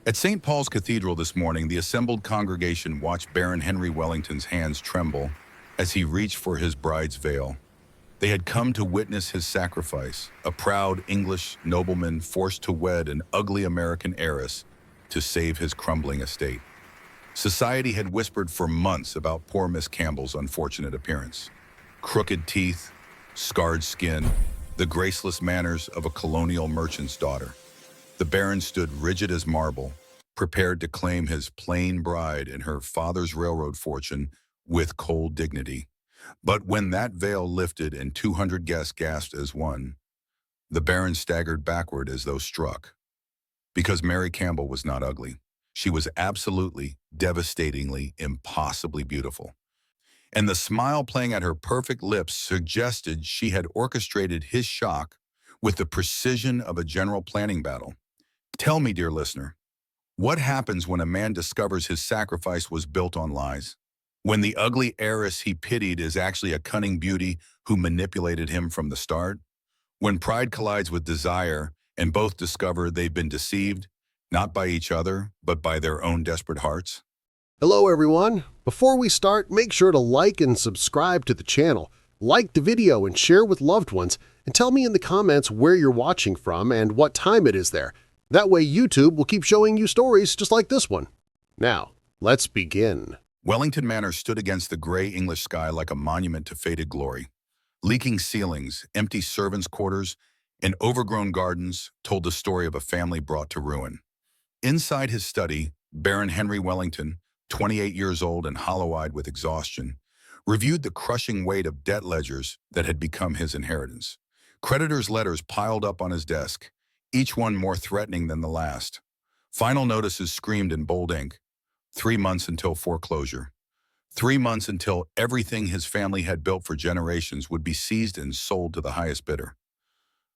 At St. Paul's Cathedral this morning, the assembled congregation watched Baron Henry Wellington's hands tremble as he reached for his bride's veil. They had come to witness his sacrifice, a proud English nobleman forced to wed an ugly American heiress to save his crumbling estate. Society had whispered for months about poor Miss Campbell's unfortunate appearance. Crooked teeth, scarred skin, the graceless manners of a colonial merchant's daughter. The Baron stood rigid as marble, prepared to claim his plain bride and her father's railroad fortune with cold dignity. But when that veil lifted and 200 guests gasped as one, the Baron staggered backward as though struck. Because Mary Campbell was not ugly. She was absolutely, devastatingly, impossibly beautiful. And the smile playing at her perfect lips suggested she had orchestrated his shock with the precision of a general planning battle. Tell me, dear listener, what happens when a man discovers his sacrifice was built on lies? When the ugly heiress he pitied is actually a cunning beauty who manipulated him from the start? When pride collides with desire and both discover they've been deceived, not by each other, but by their own desperate hearts? Hello everyone! Before we start, make sure to like and subscribe to the channel, like the video and share with loved ones, and tell me in the comments where you're watching from and what time it is there. That way YouTube will keep showing you stories just like this one. Now, let's begin. Wellington Manor stood against the gray English sky like a monument to faded glory. Leaking ceilings, empty servants' quarters, and overgrown gardens told the story of a family brought to ruin. Inside his study, Baron Henry Wellington, 28 years old and hollow-eyed with exhaustion, reviewed the crushing weight of debt ledgers that had become his inheritance. Creditors' letters piled up on his desk, each one more threatening than the last. Final notices screamed in bold ink, 3 months until foreclosure. 3 months until everything his family had built for generations would be seized and sold to the highest bidder.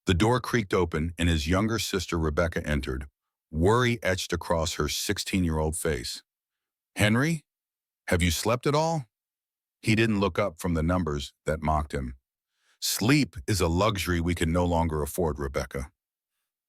The door creaked open and his younger sister Rebecca entered, worry etched across her 16-year-old face. "Henry, have you slept at all?" He didn't look up from the numbers that mocked him. "Sleep is a luxury we can no longer afford, Rebecca."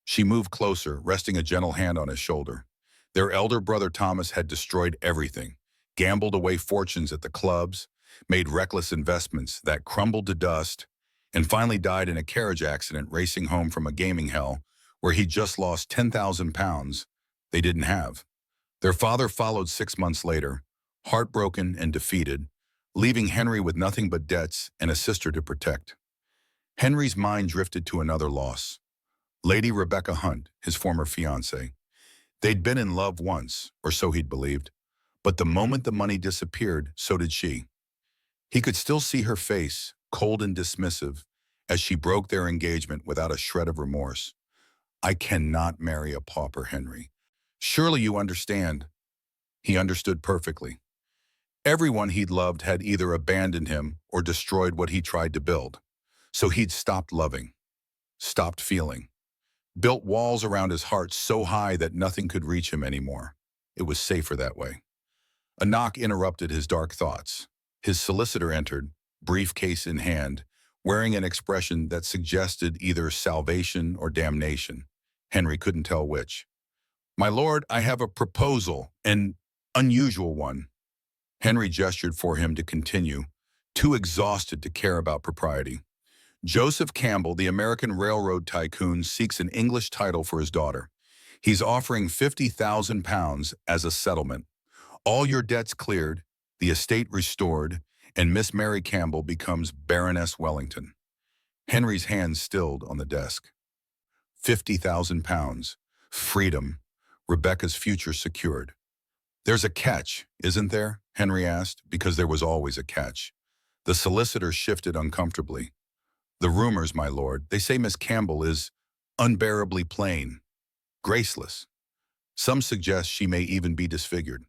She moved closer, resting a gentle hand on his shoulder. Their elder brother Thomas had destroyed everything, gambled away fortunes at the clubs, made reckless investments that crumbled to dust, and finally died in a carriage accident racing home from a gaming hell where he just lost 10,000 pounds they didn't have. Their father followed 6 months later, heartbroken and defeated, leaving Henry with nothing but debts and a sister to protect. Henry's mind drifted to another loss. Lady Rebecca Hunt, his former fiancée. They'd been in love once, or so he'd believed, but the moment the money disappeared, so did she. He could still see her face, cold and dismissive, as she broke their engagement without a shred of remorse. "I cannot marry a pauper, Henry. Surely you understand." He understood perfectly. Everyone he'd loved had either abandoned him or destroyed what he tried to build. So he'd stopped loving, stopped feeling, built walls around his heart so high that nothing could reach him anymore. It was safer that way. A knock interrupted his dark thoughts. His solicitor entered, briefcase in hand, wearing an expression that suggested either salvation or damnation. Henry couldn't tell which. "My lord, I have a proposal, an unusual one." Henry gestured for him to continue, too exhausted to care about propriety. "Joseph Campbell, the American railroad tycoon, seeks an English title for his daughter. He's offering 50,000 pounds as a settlement. All your debts cleared, the estate restored, and Miss Mary Campbell becomes Baroness Wellington." Henry's hands stilled on the desk. 50,000 pounds. Freedom. Rebecca's future secured. "There's a catch, isn't there?" Henry asked, because there was always a catch. The solicitor shifted uncomfortably. "The rumors, my lord, they say Miss Campbell is unbearably plain, graceless. Some suggest she may even be disfigured."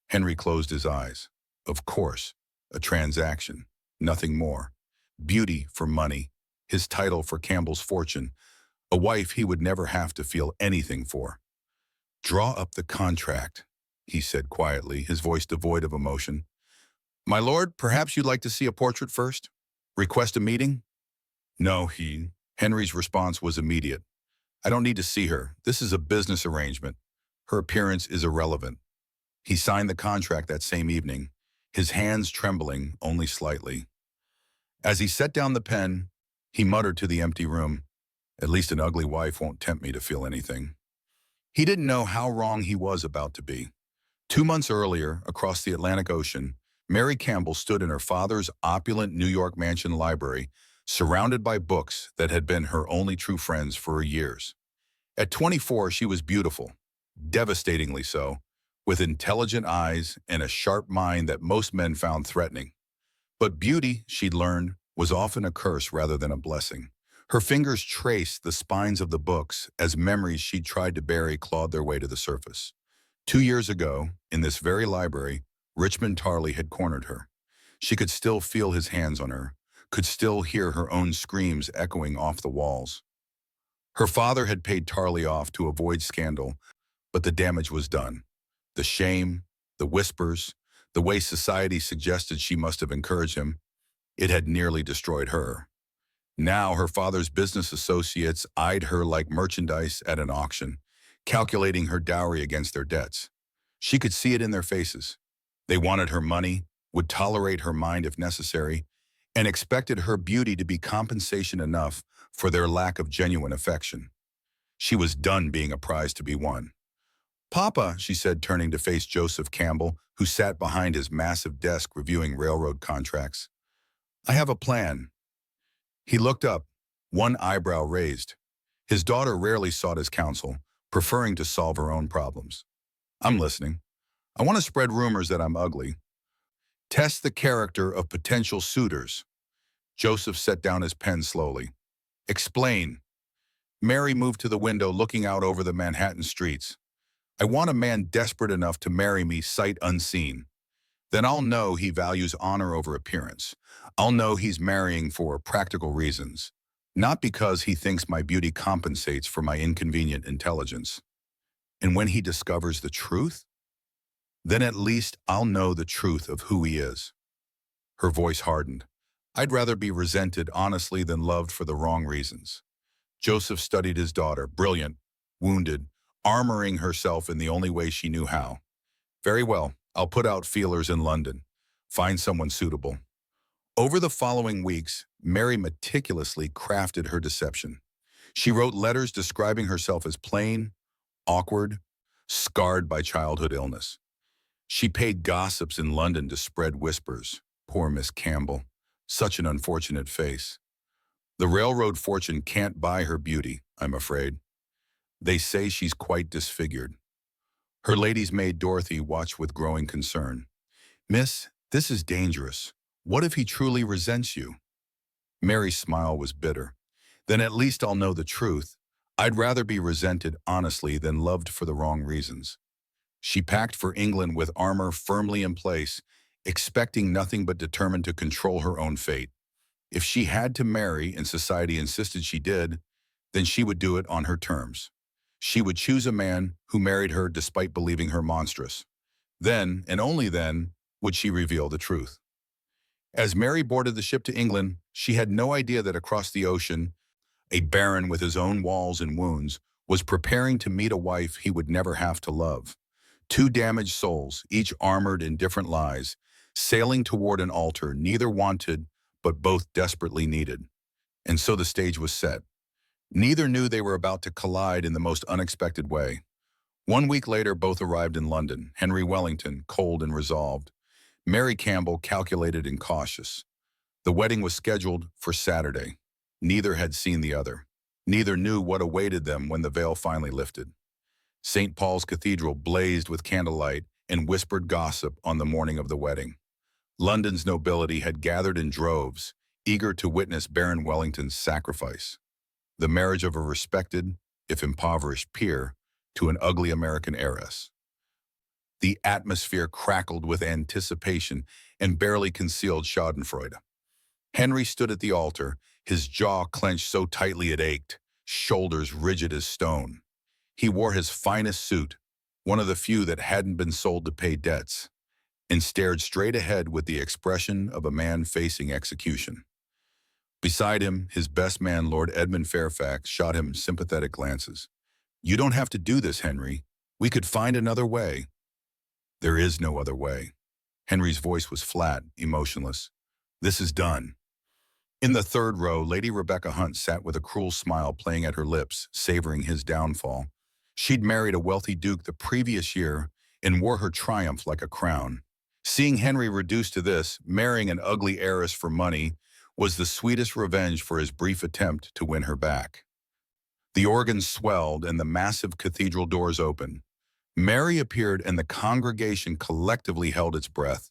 Henry closed his eyes. Of course, a transaction, nothing more. Beauty for money, his title for Campbell's fortune, a wife he would never have to feel anything for. "Draw up the contract," he said quietly, his voice devoid of emotion. "My lord, perhaps you'd like to see a portrait first? Request a meeting?" "No, Henry's response was immediate. "I don't need to see her. This is a business arrangement. Her appearance is irrelevant. He signed the contract that same evening, his hands trembling only slightly. As he set down the pen, he muttered to the empty room, "At least an ugly wife won't tempt me to feel anything." He didn't know how wrong he was about to be. 2 months earlier, across the Atlantic Ocean, Mary Campbell stood in her father's opulent New York mansion library, surrounded by books that had been her only true friends for years. At 24, she was beautiful, devastatingly so, with intelligent eyes and a sharp mind that most men found threatening. But beauty, she'd learned, was often a curse rather than a blessing. Her fingers traced the spines of the books as memories she'd tried to bury clawed their way to the surface. 2 years ago, in this very library, Richmond Tarley had cornered her. She could still feel his hands on her, could still hear her own screams echoing off the walls. Her father had paid Tarley off to avoid scandal, but the damage was done. The shame, the whispers, the way society suggested she must have encouraged him, it had nearly destroyed her. Now her father's business associates eyed her like merchandise at an auction, calculating her dowry against their debts. She could see it in their faces. They wanted her money, would tolerate her mind if necessary, and expected her beauty to be compensation enough for their lack of genuine affection. She was done being a prize to be won. "Papa," she said, turning to face Joseph Campbell, who sat behind his massive desk reviewing railroad contracts. "I have a plan." He looked up, one eyebrow raised. His daughter rarely sought his counsel, preferring to solve her own problems. "I'm listening. I want to spread rumors that I'm ugly. Test the character of potential suitors." Joseph set down his pen slowly. "Explain." Mary moved to the window, looking out over the Manhattan streets. "I want a man desperate enough to marry me sight unseen. Then I'll know he values honor over appearance. I'll know he's marrying for practical reasons, not because he thinks my beauty compensates for my inconvenient intelligence. And when he discovers the truth, then at least I'll know the truth of who he is." Her voice hardened. "I'd rather be resented honestly than loved for the wrong reasons." Joseph studied his daughter, brilliant, wounded, armoring herself in the only way she knew how. "Very well, I'll put out feelers in London. Find someone suitable." Over the following weeks, Mary meticulously crafted her deception. She wrote letters describing herself as plain, awkward, scarred by childhood illness. She paid gossips in London to spread whispers. Poor Miss Campbell. Such an unfortunate face. The railroad fortune can't buy her beauty, I'm afraid. They say she's quite disfigured. Her lady's maid Dorothy watched with growing concern. "Miss, this is dangerous. What if he truly resents you?" Mary's smile was bitter. "Then at least I'll know the truth. I'd rather be resented honestly than loved for the wrong reasons." She packed for England with armor firmly in place, expecting nothing but determined to control her own fate. If she had to marry and society insisted she did, then she would do it on her terms. She would choose a man who married her despite believing her monstrous. Then, and only then, would she reveal the truth. As Mary boarded the ship to England, she had no idea that across the ocean, a baron with his own walls and wounds was preparing to meet a wife he would never have to love. Two damaged souls, each armored in different lies, sailing toward an altar neither wanted but both desperately needed. And so the stage was set. Neither knew they were about to collide in the most unexpected way. 1 week later, both arrived in London, Henry Wellington, cold and resolved, Mary Campbell, calculated and cautious. The wedding was scheduled for Saturday. Neither had seen the other. Neither knew what awaited them when the veil finally lifted. St. Paul's Cathedral blazed with candlelight and whispered gossip on the morning of the wedding. London's nobility had gathered in droves, eager to witness Baron Wellington's sacrifice. The marriage of a respected, if impoverished, peer to an ugly American heiress. The atmosphere crackled with anticipation and barely concealed schadenfreude. Henry stood at the altar, his jaw clenched so tightly it ached, shoulders rigid as stone. He wore his finest suit, one of the few that hadn't been sold to pay debts, and stared straight ahead with the expression of a man facing execution. Beside him, his best man, Lord Edmund Fairfax, shot him sympathetic glances. "You don't have to do this, Henry. We could find another way. There is no other way. Henry's voice was flat, emotionless. This is done. In the third row, Lady Rebecca Hunt sat with a cruel smile playing at her lips, savoring his downfall. She'd married a wealthy duke the previous year and wore her triumph like a crown. Seeing Henry reduced to this, marrying an ugly heiress for money, was the sweetest revenge for his brief attempt to win her back. The organ swelled and the massive cathedral doors opened. Mary appeared and the congregation collectively held its breath.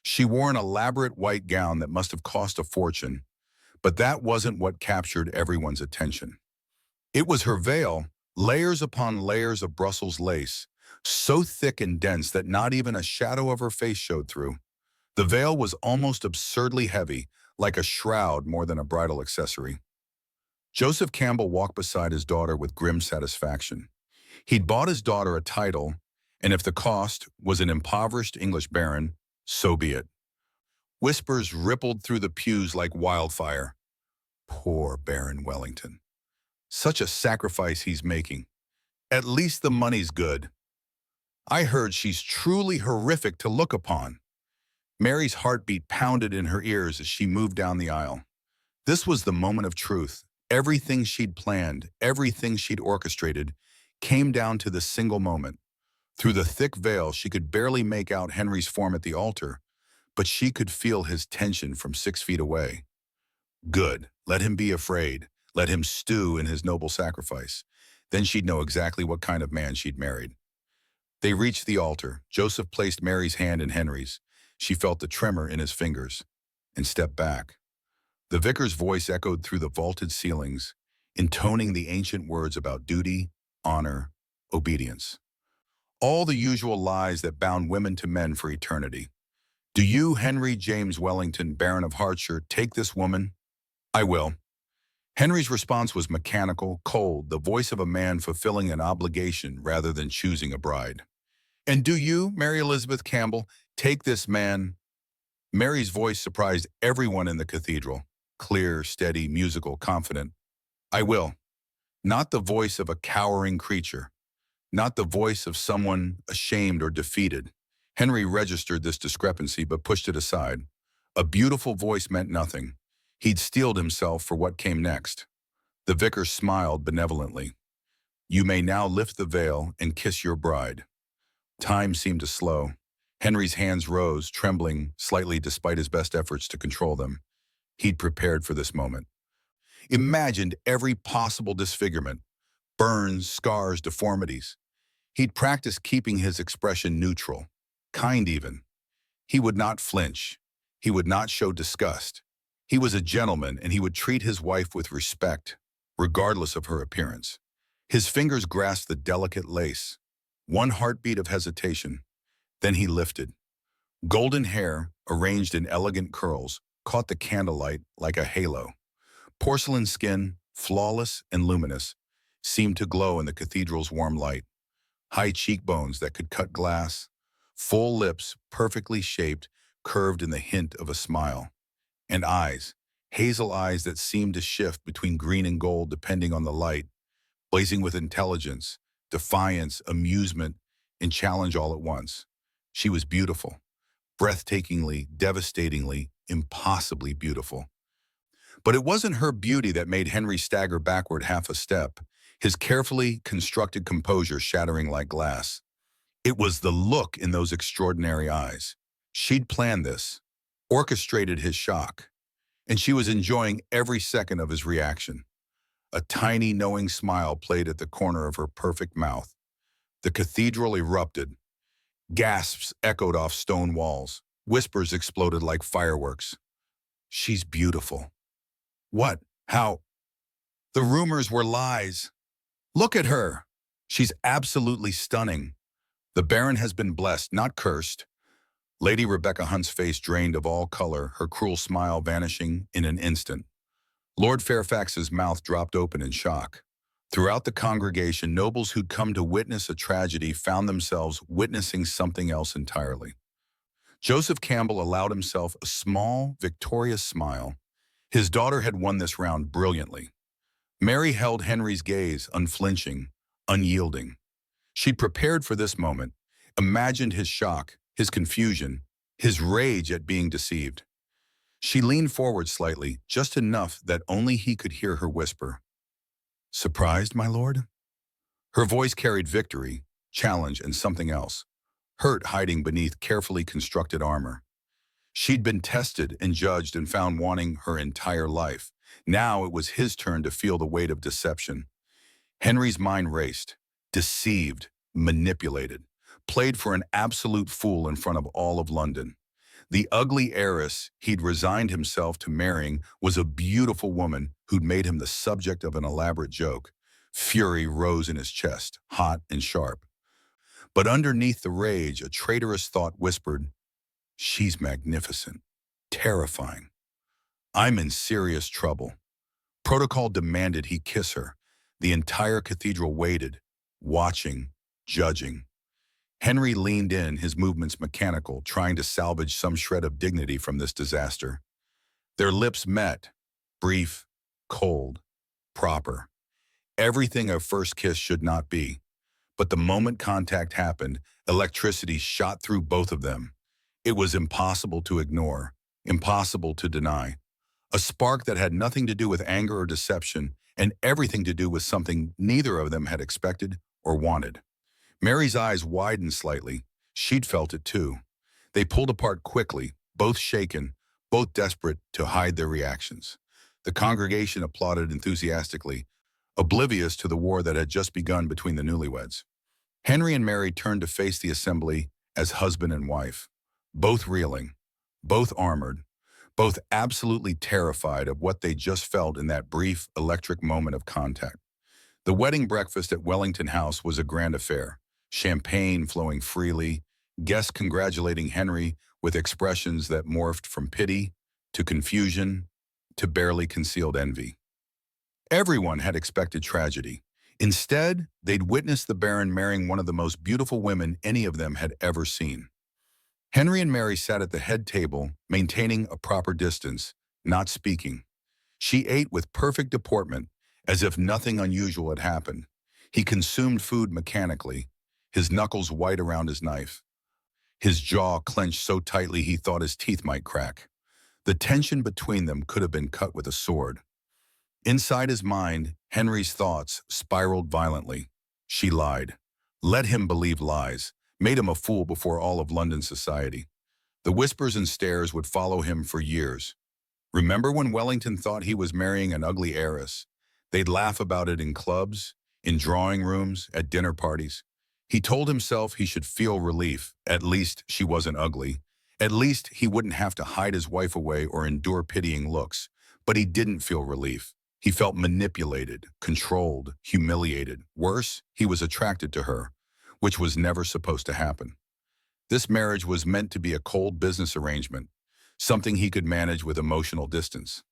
She wore an elaborate white gown that must have cost a fortune, but that wasn't what captured everyone's attention. It was her veil, layers upon layers of Brussels lace, so thick and dense that not even a shadow of her face showed through. The veil was almost absurdly heavy, like a shroud more than a bridal accessory. Joseph Campbell walked beside his daughter with grim satisfaction. He'd bought his daughter a title, and if the cost was an impoverished English baron, so be it. Whispers rippled through the pews like wildfire. Poor Baron Wellington. Such a sacrifice he's making. At least the money's good. I heard she's truly horrific to look upon. Mary's heartbeat pounded in her ears as she moved down the aisle. This was the moment of truth. Everything she'd planned, everything she'd orchestrated, came down to this single moment. Through the thick veil, she could barely make out Henry's form at the altar, but she could feel his tension from 6 feet away. Good. Let him be afraid. Let him stew in his noble sacrifice. Then she'd know exactly what kind of man she'd married. They reached the altar. Joseph placed Mary's hand in Henry's. She felt the tremor in his fingers and stepped back. The vicar's voice echoed through the vaulted ceilings, intoning the ancient words about duty, honor, obedience. All the usual lies that bound women to men for eternity. Do you, Henry James Wellington, Baron of Hertfordshire, take this woman? I will. Henry's response was mechanical, cold, the voice of a man fulfilling an obligation rather than choosing a bride. And do you, Mary Elizabeth Campbell, take this man? Mary's voice surprised everyone in the cathedral. Clear, steady, musical, confident. I will. Not the voice of a cowering creature. Not the voice of someone ashamed or defeated. Henry registered this discrepancy but pushed it aside. A beautiful voice meant nothing. He'd steeled himself for what came next. The vicar smiled benevolently. You may now lift the veil and kiss your bride. Time seemed to slow. Henry's hands rose, trembling slightly despite his best efforts to control them. He'd prepared for this moment. Imagined every possible disfigurement, burns, scars, deformities. He'd practiced keeping his expression neutral, kind even. He would not flinch. He would not show disgust. He was a gentleman and he would treat his wife with respect, regardless of her appearance. His fingers grasped the delicate lace. One heartbeat of hesitation. Then he lifted. Golden hair, arranged in elegant curls, caught the candlelight like a halo. Porcelain skin, flawless and luminous, seemed to glow in the cathedral's warm light. High cheekbones that could cut glass, full lips, perfectly shaped, curved in the hint of a smile. And eyes, hazel eyes that seemed to shift between green and gold depending on the light, blazing with intelligence, defiance, amusement, and challenge all at once. She was beautiful, breathtakingly, devastatingly, impossibly beautiful. But it wasn't her beauty that made Henry stagger backward half a step, his carefully constructed composure shattering like glass. It was the look in those extraordinary eyes. She'd planned this, orchestrated his shock, and she was enjoying every second of his reaction. A tiny, knowing smile played at the corner of her perfect mouth. The cathedral erupted. Gasps echoed off stone walls. Whispers exploded like fireworks. She's beautiful. What? How? The rumors were lies. Look at her. She's absolutely stunning. The Baron has been blessed, not cursed. Lady Rebecca Hunt's face drained of all color, her cruel smile vanishing in an instant. Lord Fairfax's mouth dropped open in shock. Throughout the congregation, nobles who'd come to witness a tragedy found themselves witnessing something else entirely. Joseph Campbell allowed himself a small, victorious smile. His daughter had won this round brilliantly. Mary held Henry's gaze, unflinching, unyielding. She'd prepared for this moment, imagined his shock, his confusion, his rage at being deceived. She leaned forward slightly, just enough that only he could hear her whisper, "Surprised, my lord?" Her voice carried victory, challenge, and something else, hurt hiding beneath carefully constructed armor. She'd been tested and judged and found wanting her entire life. Now it was his turn to feel the weight of deception. Henry's mind raced, deceived, manipulated, played for an absolute fool in front of all of London. The ugly heiress he'd resigned himself to marrying was a beautiful woman who'd made him the subject of an elaborate joke. Fury rose in his chest, hot and sharp. But underneath the rage, a traitorous thought whispered, "She's magnificent, terrifying. I'm in serious trouble." Protocol demanded he kiss her. The entire cathedral waited, watching, judging. Henry leaned in, his movements mechanical, trying to salvage some shred of dignity from this disaster. Their lips met, brief, cold, proper. Everything a first kiss should not be. But the moment contact happened, electricity shot through both of them. It was impossible to ignore, impossible to deny. A spark that had nothing to do with anger or deception and everything to do with something neither of them had expected or wanted. Mary's eyes widened slightly. She'd felt it too. They pulled apart quickly, both shaken, both desperate to hide their reactions. The congregation applauded enthusiastically, oblivious to the war that had just begun between the newlyweds. Henry and Mary turned to face the assembly as husband and wife, both reeling, both armored, both absolutely terrified of what they just felt in that brief, electric moment of contact. The wedding breakfast at Wellington House was a grand affair, champagne flowing freely, guests congratulating Henry with expressions that morphed from pity to confusion to barely concealed envy. Everyone had expected tragedy. Instead, they'd witnessed the Baron marrying one of the most beautiful women any of them had ever seen. Henry and Mary sat at the head table, maintaining a proper distance, not speaking. She ate with perfect deportment, as if nothing unusual had happened. He consumed food mechanically, his knuckles white around his knife. His jaw clenched so tightly he thought his teeth might crack. The tension between them could have been cut with a sword. Inside his mind, Henry's thoughts spiraled violently. She lied. Let him believe lies. Made him a fool before all of London society. The whispers and stares would follow him for years. Remember when Wellington thought he was marrying an ugly heiress? They'd laugh about it in clubs, in drawing rooms, at dinner parties. He told himself he should feel relief. At least she wasn't ugly. At least he wouldn't have to hide his wife away or endure pitying looks. But he didn't feel relief. He felt manipulated, controlled, humiliated. Worse, he was attracted to her, which was never supposed to happen. This marriage was meant to be a cold business arrangement, something he could manage with emotional distance.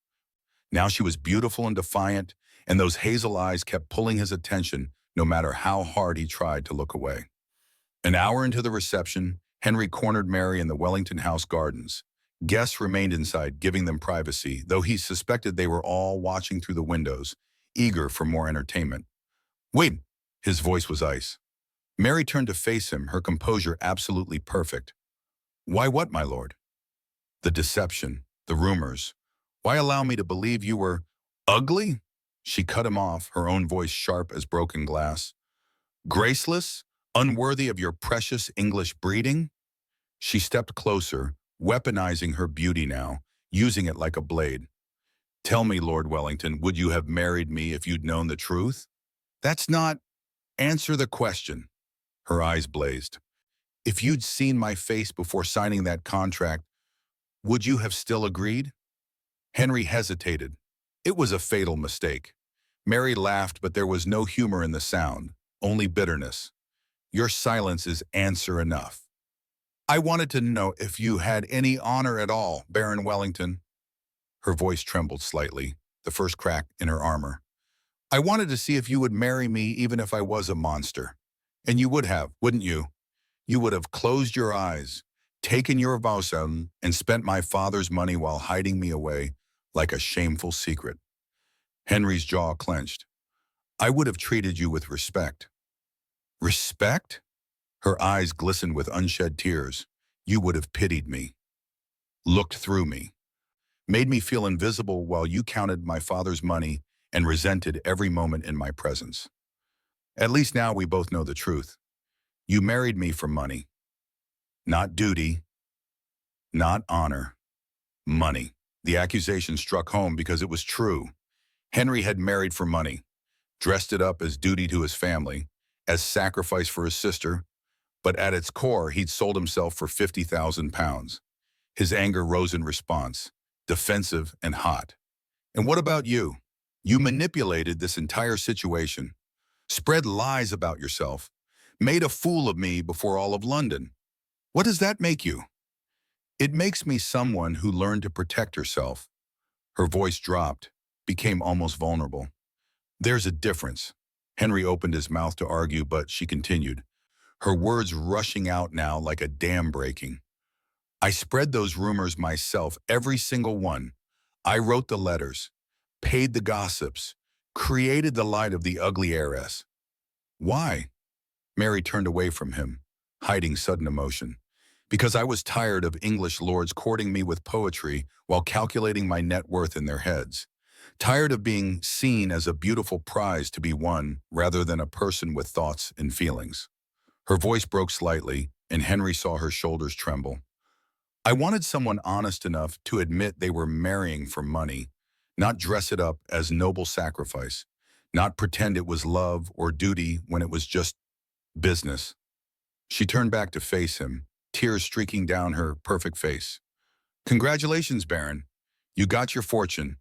Now she was beautiful and defiant, and those hazel eyes kept pulling his attention no matter how hard he tried to look away. An hour into the reception, Henry cornered Mary in the Wellington House gardens. Guests remained inside, giving them privacy, though he suspected they were all watching through the windows, eager for more entertainment. "Wait!" His voice was ice. Mary turned to face him, her composure absolutely perfect. "Why what, my lord?" "The deception, the rumors. Why allow me to believe you were ugly?" She cut him off, her own voice sharp as broken glass. "Graceless? Unworthy of your precious English breeding?" She stepped closer, weaponizing her beauty now, using it like a blade. "Tell me, Lord Wellington, would you have married me if you'd known the truth?" "That's not—" "Answer the question." Her eyes blazed. "If you'd seen my face before signing that contract, would you have still agreed?" Henry hesitated. It was a fatal mistake. Mary laughed, but there was no humor in the sound, only bitterness. "Your silence is answer enough." "I wanted to know if you had any honor at all, Baron Wellington." Her voice trembled slightly, the first crack in her armor. "I wanted to see if you would marry me even if I was a monster. And you would have, wouldn't you? You would have closed your eyes, taken your vows and spent my father's money while hiding me away like a shameful secret." Henry's jaw clenched. "I would have treated you with respect." Respect? Her eyes glistened with unshed tears. You would have pitied me, looked through me, made me feel invisible while you counted my father's money and resented every moment in my presence. At least now we both know the truth. You married me for money, not duty, not honor, money. The accusation struck home because it was true. Henry had married for money, dressed it up as duty to his family, as sacrifice for his sister, but at its core, he'd sold himself for £50,000. His anger rose in response, defensive and hot. And what about you? You manipulated this entire situation, spread lies about yourself, made a fool of me before all of London. What does that make you? It makes me someone who learned to protect herself. Her voice dropped, became almost vulnerable. There's a difference. Henry opened his mouth to argue, but she continued, her words rushing out now like a dam breaking. I spread those rumors myself, every single one. I wrote the letters, paid the gossips, created the light of the ugly heiress. Why? Mary turned away from him, hiding sudden emotion. Because I was tired of English lords courting me with poetry while calculating my net worth in their heads. Tired of being seen as a beautiful prize to be won rather than a person with thoughts and feelings. Her voice broke slightly, and Henry saw her shoulders tremble. I wanted someone honest enough to admit they were marrying for money, not dress it up as noble sacrifice, not pretend it was love or duty when it was just business. She turned back to face him, tears streaking down her perfect face. Congratulations, Baron. You got your fortune.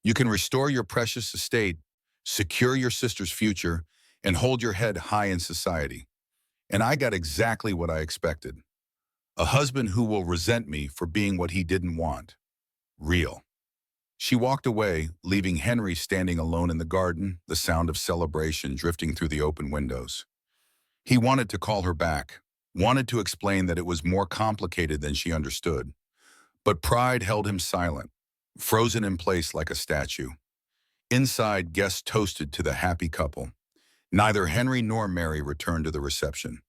You can restore your precious estate, secure your sister's future, and hold your head high in society. And I got exactly what I expected. A husband who will resent me for being what he didn't want. Real. She walked away, leaving Henry standing alone in the garden, the sound of celebration drifting through the open windows. He wanted to call her back, wanted to explain that it was more complicated than she understood. But pride held him silent, frozen in place like a statue. Inside, guests toasted to the happy couple. Neither Henry nor Mary returned to the reception.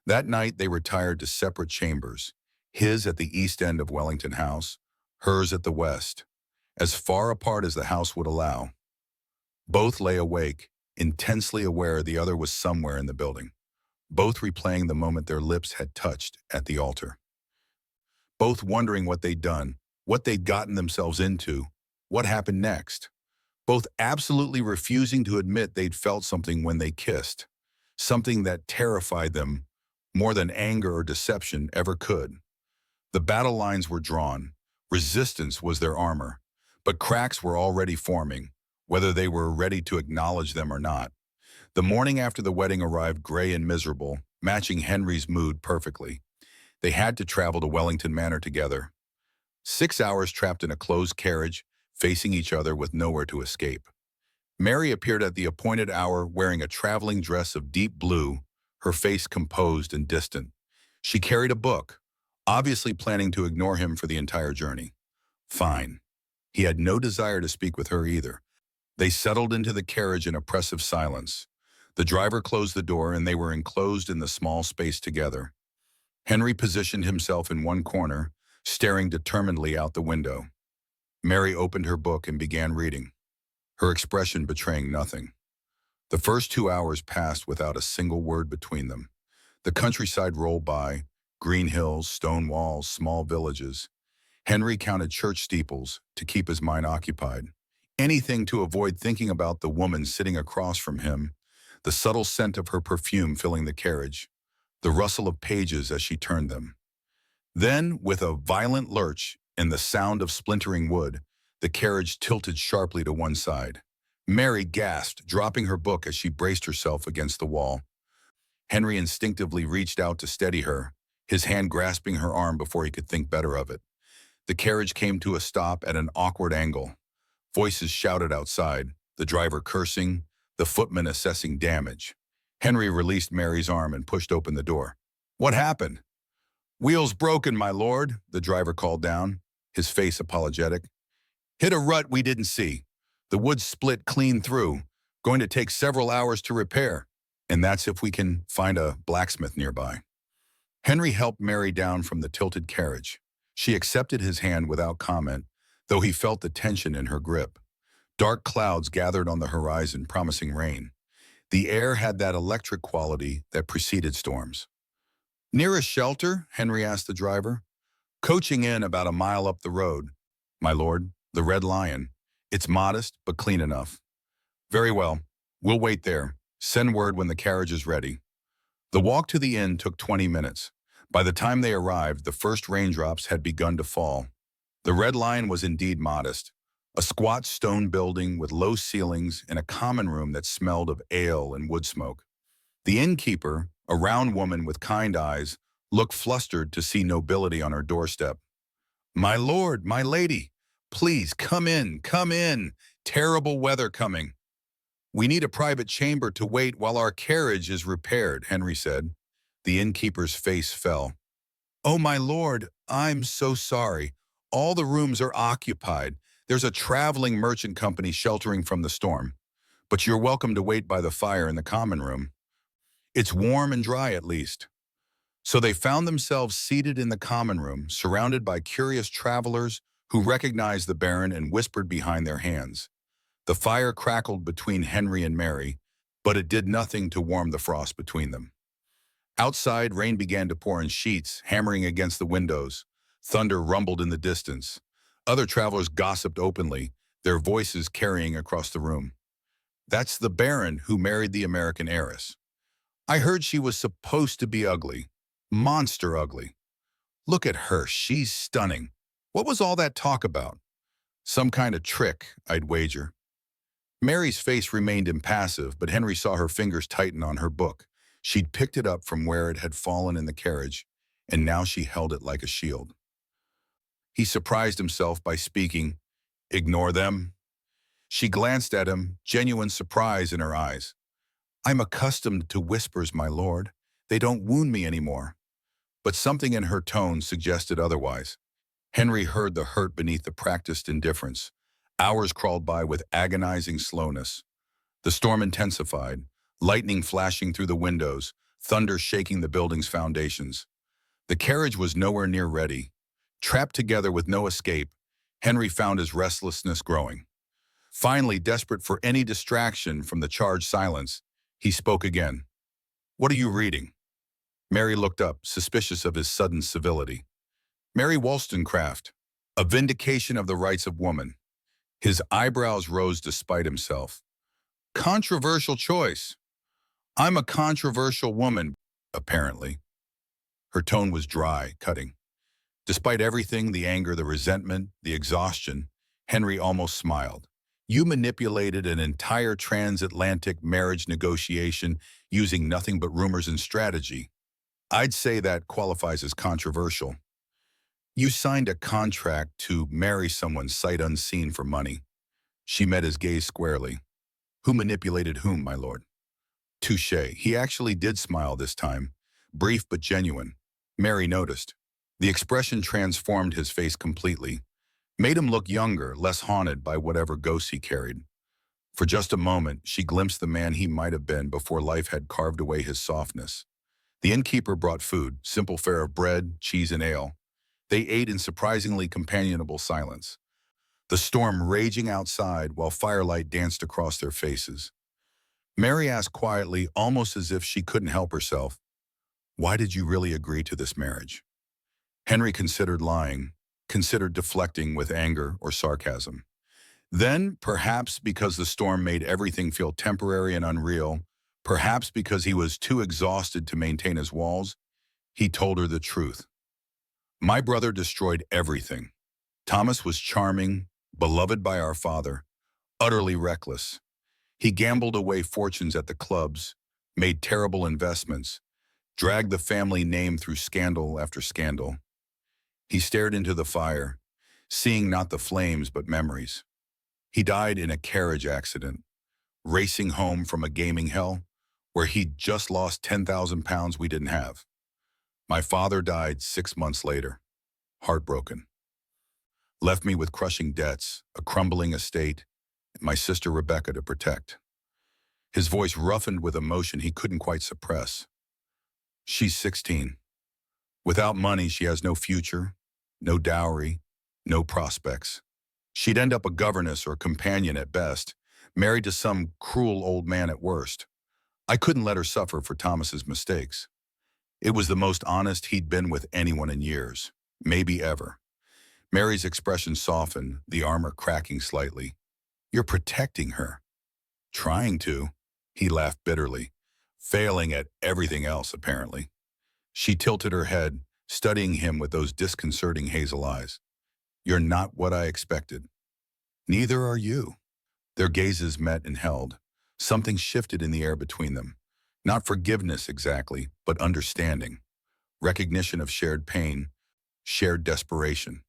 That night, they retired to separate chambers, his at the east end of Wellington House, hers at the west, as far apart as the house would allow. Both lay awake, intensely aware the other was somewhere in the building, both replaying the moment their lips had touched at the altar. Both wondering what they'd done, what they'd gotten themselves into, what happened next. Both absolutely refusing to admit they'd felt something when they kissed, something that terrified them more than anger or deception ever could. The battle lines were drawn. Resistance was their armor, but cracks were already forming, whether they were ready to acknowledge them or not. The morning after the wedding arrived gray and miserable, matching Henry's mood perfectly. They had to travel to Wellington Manor together. 6 hours trapped in a closed carriage, facing each other with nowhere to escape. Mary appeared at the appointed hour wearing a traveling dress of deep blue, her face composed and distant. She carried a book, obviously planning to ignore him for the entire journey. Fine. He had no desire to speak with her either. They settled into the carriage in oppressive silence. The driver closed the door and they were enclosed in the small space together. Henry positioned himself in one corner, staring determinedly out the window. Mary opened her book and began reading, her expression betraying nothing. The first 2 hours passed without a single word between them. The countryside rolled by, green hills, stone walls, small villages. Henry counted church steeples to keep his mind occupied. Anything to avoid thinking about the woman sitting across from him, the subtle scent of her perfume filling the carriage, the rustle of pages as she turned them. Then, with a violent lurch and the sound of splintering wood, the carriage tilted sharply to one side. Mary gasped, dropping her book as she braced herself against the wall. Henry instinctively reached out to steady her, his hand grasping her arm before he could think better of it. The carriage came to a stop at an awkward angle. Voices shouted outside, the driver cursing, the footman assessing damage. Henry released Mary's arm and pushed open the door. What happened? Wheels broken, my lord, the driver called down, his face apologetic. Hit a rut we didn't see. The wood split clean through. Going to take several hours to repair. and that's if we can find a blacksmith nearby. Henry helped Mary down from the tilted carriage. She accepted his hand without comment, though he felt the tension in her grip. Dark clouds gathered on the horizon, promising rain. The air had that electric quality that preceded storms. "Nearest shelter?" Henry asked the driver. "Coaching in about a mile up the road, my lord, the Red Lion. It's modest, but clean enough." "Very well. We'll wait there. Send word when the carriage is ready." The walk to the inn took 20 minutes. By the time they arrived, the first raindrops had begun to fall. The Red Lion was indeed modest, a squat stone building with low ceilings and a common room that smelled of ale and wood smoke. The innkeeper, a round woman with kind eyes, looked flustered to see nobility on her doorstep. "My lord, my lady, please come in, come in. Terrible weather coming." "We need a private chamber to wait while our carriage is repaired," Henry said. The innkeeper's face fell. "Oh, my lord, I'm so sorry. All the rooms are occupied. There's a traveling merchant company sheltering from the storm. But you're welcome to wait by the fire in the common room. It's warm and dry at least." So they found themselves seated in the common room, surrounded by curious travelers who recognized the Baron and whispered behind their hands. The fire crackled between Henry and Mary, but it did nothing to warm the frost between them. Outside, rain began to pour in sheets, hammering against the windows. Thunder rumbled in the distance. Other travelers gossiped openly, their voices carrying across the room. "That's the Baron who married the American heiress. I heard she was supposed to be ugly. Monster ugly. Look at her, she's stunning. What was all that talk about? Some kind of trick, I'd wager." Mary's face remained impassive, but Henry saw her fingers tighten on her book. She'd picked it up from where it had fallen in the carriage, and now she held it like a shield. He surprised himself by speaking, "Ignore them." She glanced at him, genuine surprise in her eyes. "I'm accustomed to whispers, my lord. They don't wound me anymore." But something in her tone suggested otherwise. Henry heard the hurt beneath the practiced indifference. Hours crawled by with agonizing slowness. The storm intensified, lightning flashing through the windows, thunder shaking the building's foundations. The carriage was nowhere near ready. Trapped together with no escape, Henry found his restlessness growing. Finally, desperate for any distraction from the charged silence, he spoke again. "What are you reading?" Mary looked up, suspicious of his sudden civility. "Mary Wollstonecraft, A Vindication of the Rights of Woman." His eyebrows rose despite himself. "Controversial choice." "I'm a controversial woman, apparently." Her tone was dry, cutting. Despite everything, the anger, the resentment, the exhaustion, Henry almost smiled. "You manipulated an entire transatlantic marriage negotiation using nothing but rumors and strategy. I'd say that qualifies as controversial. You signed a contract to marry someone sight unseen for money." She met his gaze squarely. "Who manipulated whom, my lord?" "Touché." He actually did smile this time, brief but genuine. Mary noticed. The expression transformed his face completely, made him look younger, less haunted by whatever ghosts he carried. For just a moment, she glimpsed the man he might have been before life had carved away his softness. The innkeeper brought food, simple fare of bread, cheese, and ale. They ate in surprisingly companionable silence, the storm raging outside while firelight danced across their faces. Mary asked quietly, almost as if she couldn't help herself, "Why did you really agree to this marriage?" Henry considered lying, considered deflecting with anger or sarcasm. Then, perhaps because the storm made everything feel temporary and unreal, perhaps because he was too exhausted to maintain his walls, he told her the truth. "My brother destroyed everything. Thomas was charming, beloved by our father, utterly reckless. He gambled away fortunes at the clubs, made terrible investments, dragged the family name through scandal after scandal. He stared into the fire, seeing not the flames but memories. He died in a carriage accident, racing home from a gaming hell where he'd just lost 10,000 pounds we didn't have. My father died 6 months later, heartbroken. Left me with crushing debts, a crumbling estate, and my sister Rebecca to protect." his voice roughened with emotion he couldn't quite suppress. She's 16. Without money, she has no future, no dowry, no prospects. She'd end up a governess or companion at best, married to some cruel old man at worst. I couldn't let her suffer for Thomas's mistakes. It was the most honest he'd been with anyone in years, maybe ever. Mary's expression softened, the armor cracking slightly. You're protecting her. Trying to, he laughed bitterly, failing at everything else, apparently. She tilted her head, studying him with those disconcerting hazel eyes. You're not what I expected. Neither are you. Their gazes met and held. Something shifted in the air between them. Not forgiveness exactly, but understanding. Recognition of shared pain, shared desperation.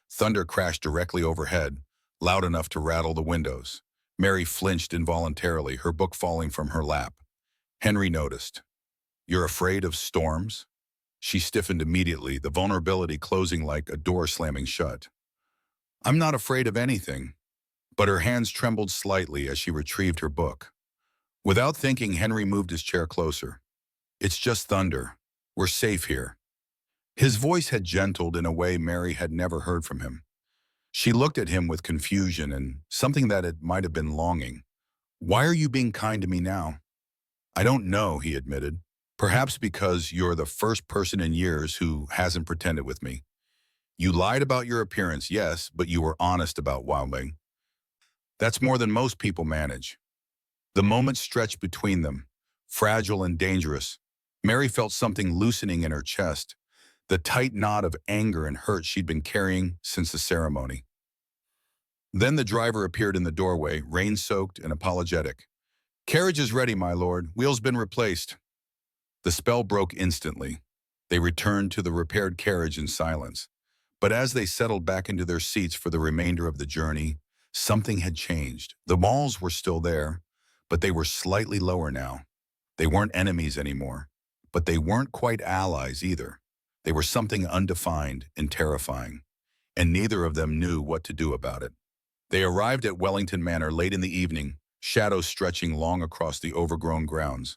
Thunder crashed directly overhead, loud enough to rattle the windows. Mary flinched involuntarily, her book falling from her lap. Henry noticed. You're afraid of storms? She stiffened immediately, the vulnerability closing like a door slamming shut. I'm not afraid of anything. But her hands trembled slightly as she retrieved her book. Without thinking, Henry moved his chair closer. It's just thunder. We're safe here. His voice had gentled in a way Mary had never heard from him. She looked at him with confusion and something that it might have been longing. Why are you being kind to me now? I don't know, he admitted. Perhaps because you're the first person in years who hasn't pretended with me. You lied about your appearance, yes, but you were honest about Wilding. That's more than most people manage. The moment stretched between them, fragile and dangerous. Mary felt something loosening in her chest, the tight knot of anger and hurt she'd been carrying since the ceremony. Then the driver appeared in the doorway, rain-soaked and apologetic. Carriage is ready, my lord. Wheels been replaced. The spell broke instantly. They returned to the repaired carriage in silence. But as they settled back into their seats for the remainder of the journey, something had changed. The walls were still there, but they were slightly lower now. They weren't enemies anymore, but they weren't quite allies either. They were something undefined and terrifying, and neither of them knew what to do about it. They arrived at Wellington Manor late in the evening, shadows stretching long across the overgrown grounds.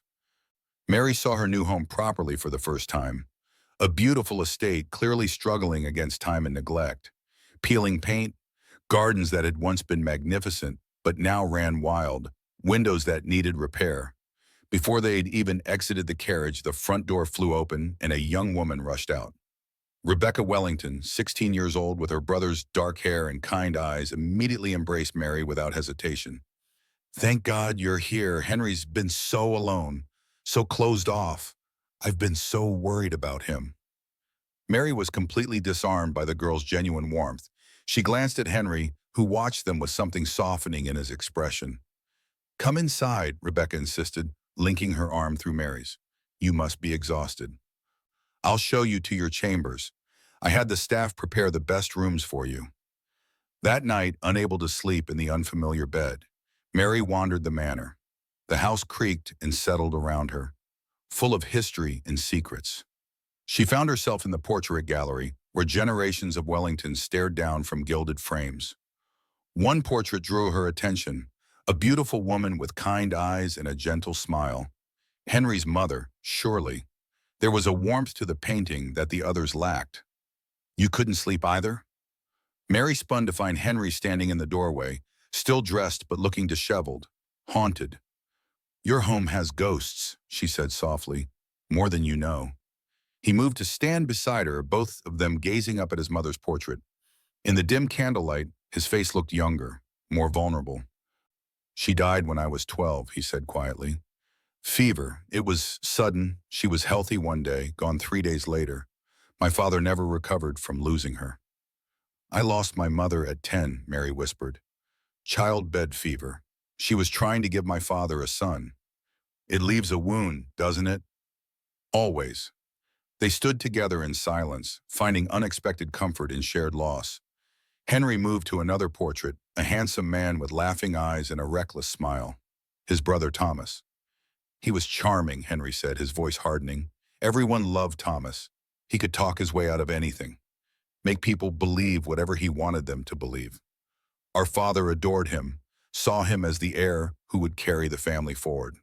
Mary saw her new home properly for the first time. A beautiful estate clearly struggling against time and neglect. Peeling paint, gardens that had once been magnificent but now ran wild, windows that needed repair. Before they had even exited the carriage, the front door flew open and a young woman rushed out. Rebecca Wellington, 16 years old with her brother's dark hair and kind eyes, immediately embraced Mary without hesitation. Thank God you're here. Henry's been so alone, so closed off. I've been so worried about him. Mary was completely disarmed by the girl's genuine warmth. She glanced at Henry, who watched them with something softening in his expression. Come inside, Rebecca insisted, linking her arm through Mary's. You must be exhausted. I'll show you to your chambers. I had the staff prepare the best rooms for you. That night, unable to sleep in the unfamiliar bed, Mary wandered the manor. The house creaked and settled around her, full of history and secrets. She found herself in the portrait gallery, where generations of Wellingtons stared down from gilded frames. One portrait drew her attention, a beautiful woman with kind eyes and a gentle smile. Henry's mother, surely. There was a warmth to the painting that the others lacked. You couldn't sleep either? Mary spun to find Henry standing in the doorway, still dressed but looking disheveled, haunted. Your home has ghosts, she said softly, more than you know. He moved to stand beside her, both of them gazing up at his mother's portrait. In the dim candlelight, his face looked younger, more vulnerable. She died when I was 12, he said quietly. Fever. It was sudden. She was healthy one day, gone 3 days later. My father never recovered from losing her. I lost my mother at 10, Mary whispered. Childbed fever. She was trying to give my father a son. It leaves a wound, doesn't it? Always. They stood together in silence, finding unexpected comfort in shared loss. Henry moved to another portrait, a handsome man with laughing eyes and a reckless smile. His brother Thomas. He was charming, Henry said, his voice hardening. Everyone loved Thomas. He could talk his way out of anything, make people believe whatever he wanted them to believe. Our father adored him, saw him as the heir who would carry the family forward.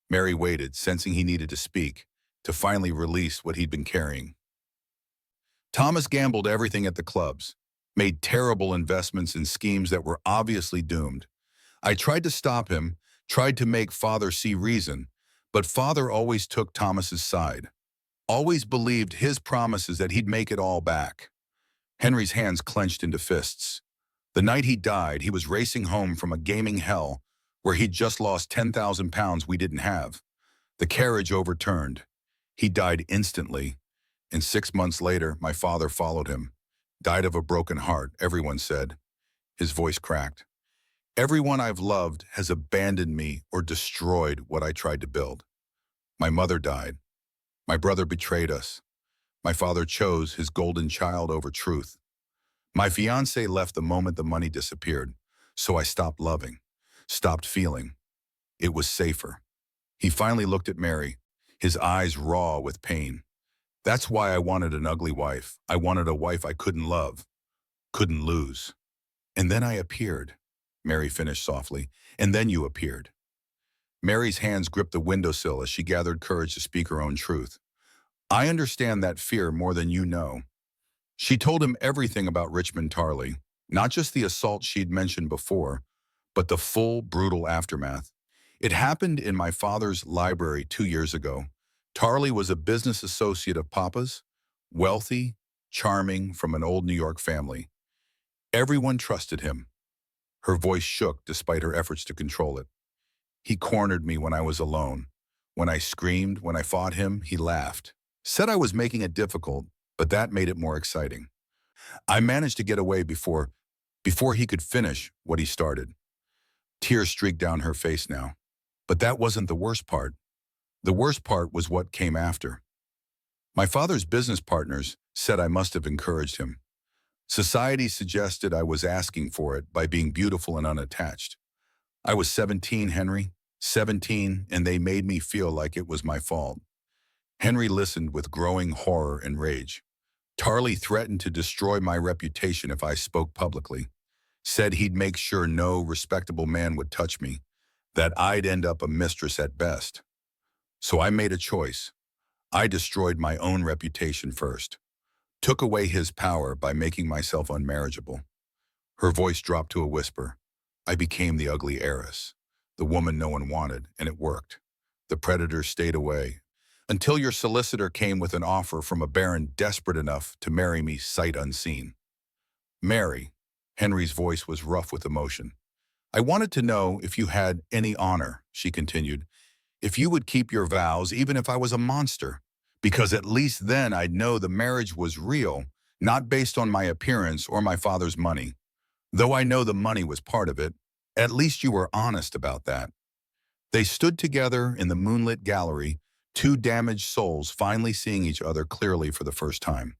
Mary waited, sensing he needed to speak, to finally release what he'd been carrying. Thomas gambled everything at the clubs, made terrible investments in schemes that were obviously doomed. I tried to stop him, tried to make Father see reason, but Father always took Thomas's side, always believed his promises that he'd make it all back. Henry's hands clenched into fists. The night he died, he was racing home from a gaming hell where he'd just lost 10,000 pounds we didn't have. The carriage overturned. He died instantly, and 6 months later, my father followed him. Died of a broken heart, everyone said. His voice cracked. Everyone I've loved has abandoned me or destroyed what I tried to build. My mother died. My brother betrayed us. My father chose his golden child over truth. My fiancé left the moment the money disappeared, so I stopped loving, stopped feeling. It was safer. He finally looked at Mary, his eyes raw with pain. That's why I wanted an ugly wife. I wanted a wife I couldn't love, couldn't lose. And then I appeared, Mary finished softly, and then you appeared. Mary's hands gripped the windowsill as she gathered courage to speak her own truth. I understand that fear more than you know. She told him everything about Richmond Tarley, not just the assault she'd mentioned before, but the full, brutal aftermath. It happened in my father's library 2 years ago. Tarley was a business associate of Papa's, wealthy, charming, from an old New York family. Everyone trusted him. Her voice shook despite her efforts to control it. He cornered me when I was alone. When I screamed, when I fought him, he laughed. Said I was making it difficult, but that made it more exciting. I managed to get away before he could finish what he started. Tears streaked down her face now. But that wasn't the worst part. The worst part was what came after. My father's business partners said I must have encouraged him. Society suggested I was asking for it by being beautiful and unattached. I was 17, Henry, 17, and they made me feel like it was my fault. Henry listened with growing horror and rage. Tarley threatened to destroy my reputation if I spoke publicly. Said he'd make sure no respectable man would touch me, that I'd end up a mistress at best. So I made a choice. I destroyed my own reputation first. Took away his power by making myself unmarriageable. Her voice dropped to a whisper. I became the ugly heiress, the woman no one wanted, and it worked. The predator stayed away, until your solicitor came with an offer from a baron desperate enough to marry me sight unseen. Mary, Henry's voice was rough with emotion. I wanted to know if you had any honor, she continued, if you would keep your vows even if I was a monster, because at least then I'd know the marriage was real, not based on my appearance or my father's money. Though I know the money was part of it, at least you were honest about that. They stood together in the moonlit gallery, two damaged souls finally seeing each other clearly for the first time.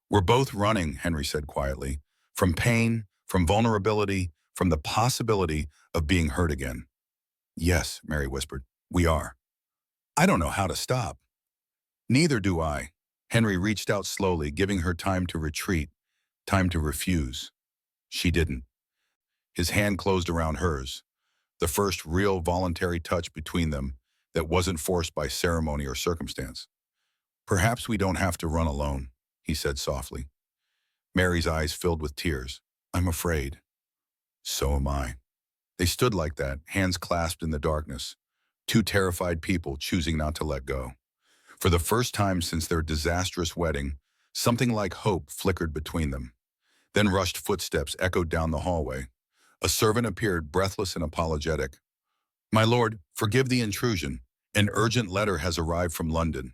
We're both running, Henry said quietly, from pain, from vulnerability, from the possibility of being hurt again. Yes, Mary whispered, we are. I don't know how to stop. Neither do I. Henry reached out slowly, giving her time to retreat, time to refuse. She didn't. His hand closed around hers, the first real voluntary touch between them that wasn't forced by ceremony or circumstance. Perhaps we don't have to run alone, he said softly. Mary's eyes filled with tears. I'm afraid. So am I. They stood like that, hands clasped in the darkness, two terrified people choosing not to let go. For the first time since their disastrous wedding, something like hope flickered between them. Then rushed footsteps echoed down the hallway. A servant appeared, breathless and apologetic. My lord, forgive the intrusion. An urgent letter has arrived from London.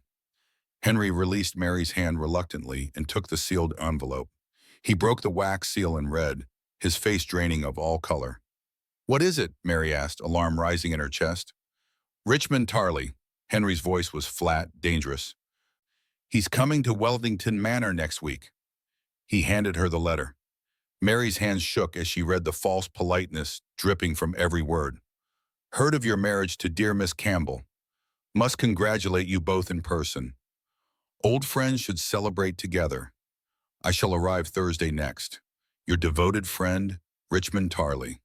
Henry released Mary's hand reluctantly and took the sealed envelope. He broke the wax seal and read, his face draining of all color. What is it? Mary asked, alarm rising in her chest. Richmond Tarley. Henry's voice was flat, dangerous. He's coming to Weldington Manor next week. He handed her the letter. Mary's hands shook as she read the false politeness dripping from every word. Heard of your marriage to dear Miss Campbell. Must congratulate you both in person. Old friends should celebrate together. I shall arrive Thursday next. Your devoted friend, Richmond Tarley.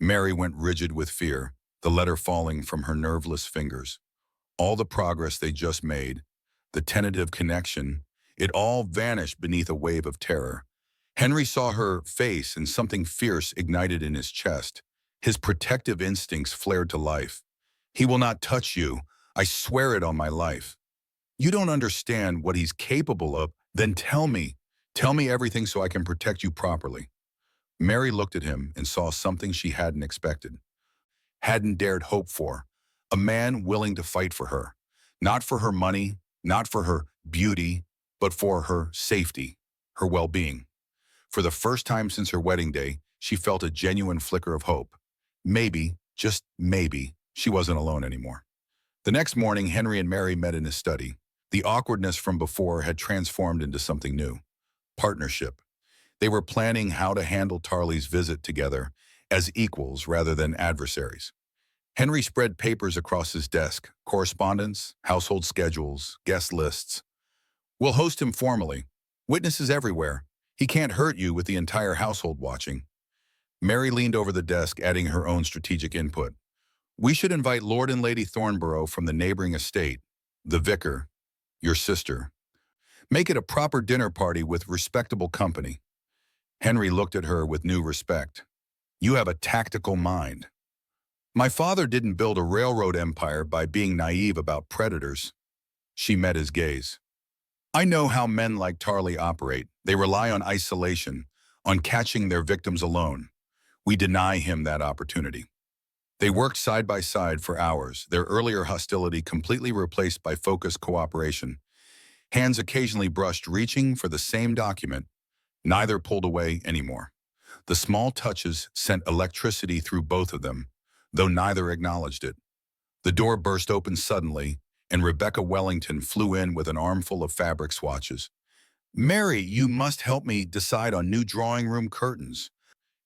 Mary went rigid with fear, the letter falling from her nerveless fingers. All the progress they just made, the tentative connection, it all vanished beneath a wave of terror. Henry saw her face and something fierce ignited in his chest. His protective instincts flared to life. He will not touch you. I swear it on my life. You don't understand what he's capable of. Then tell me. Tell me everything so I can protect you properly. Mary looked at him and saw something she hadn't expected, hadn't dared hope for. A man willing to fight for her. Not for her money, not for her beauty, but for her safety, her well-being. For the first time since her wedding day, she felt a genuine flicker of hope. Maybe, just maybe, she wasn't alone anymore. The next morning, Henry and Mary met in his study. The awkwardness from before had transformed into something new. Partnership. They were planning how to handle Tarley's visit together as equals rather than adversaries. Henry spread papers across his desk, correspondence, household schedules, guest lists. We'll host him formally. Witnesses everywhere. He can't hurt you with the entire household watching. Mary leaned over the desk, adding her own strategic input. We should invite Lord and Lady Thornborough from the neighboring estate, the vicar, your sister. Make it a proper dinner party with respectable company. Henry looked at her with new respect. You have a tactical mind. My father didn't build a railroad empire by being naive about predators. She met his gaze. I know how men like Tarley operate. They rely on isolation, on catching their victims alone. We deny him that opportunity. They worked side by side for hours, their earlier hostility completely replaced by focused cooperation. Hands occasionally brushed, reaching for the same document. Neither pulled away anymore. The small touches sent electricity through both of them, though neither acknowledged it. The door burst open suddenly, and Rebecca Wellington flew in with an armful of fabric swatches. Mary, you must help me decide on new drawing room curtains.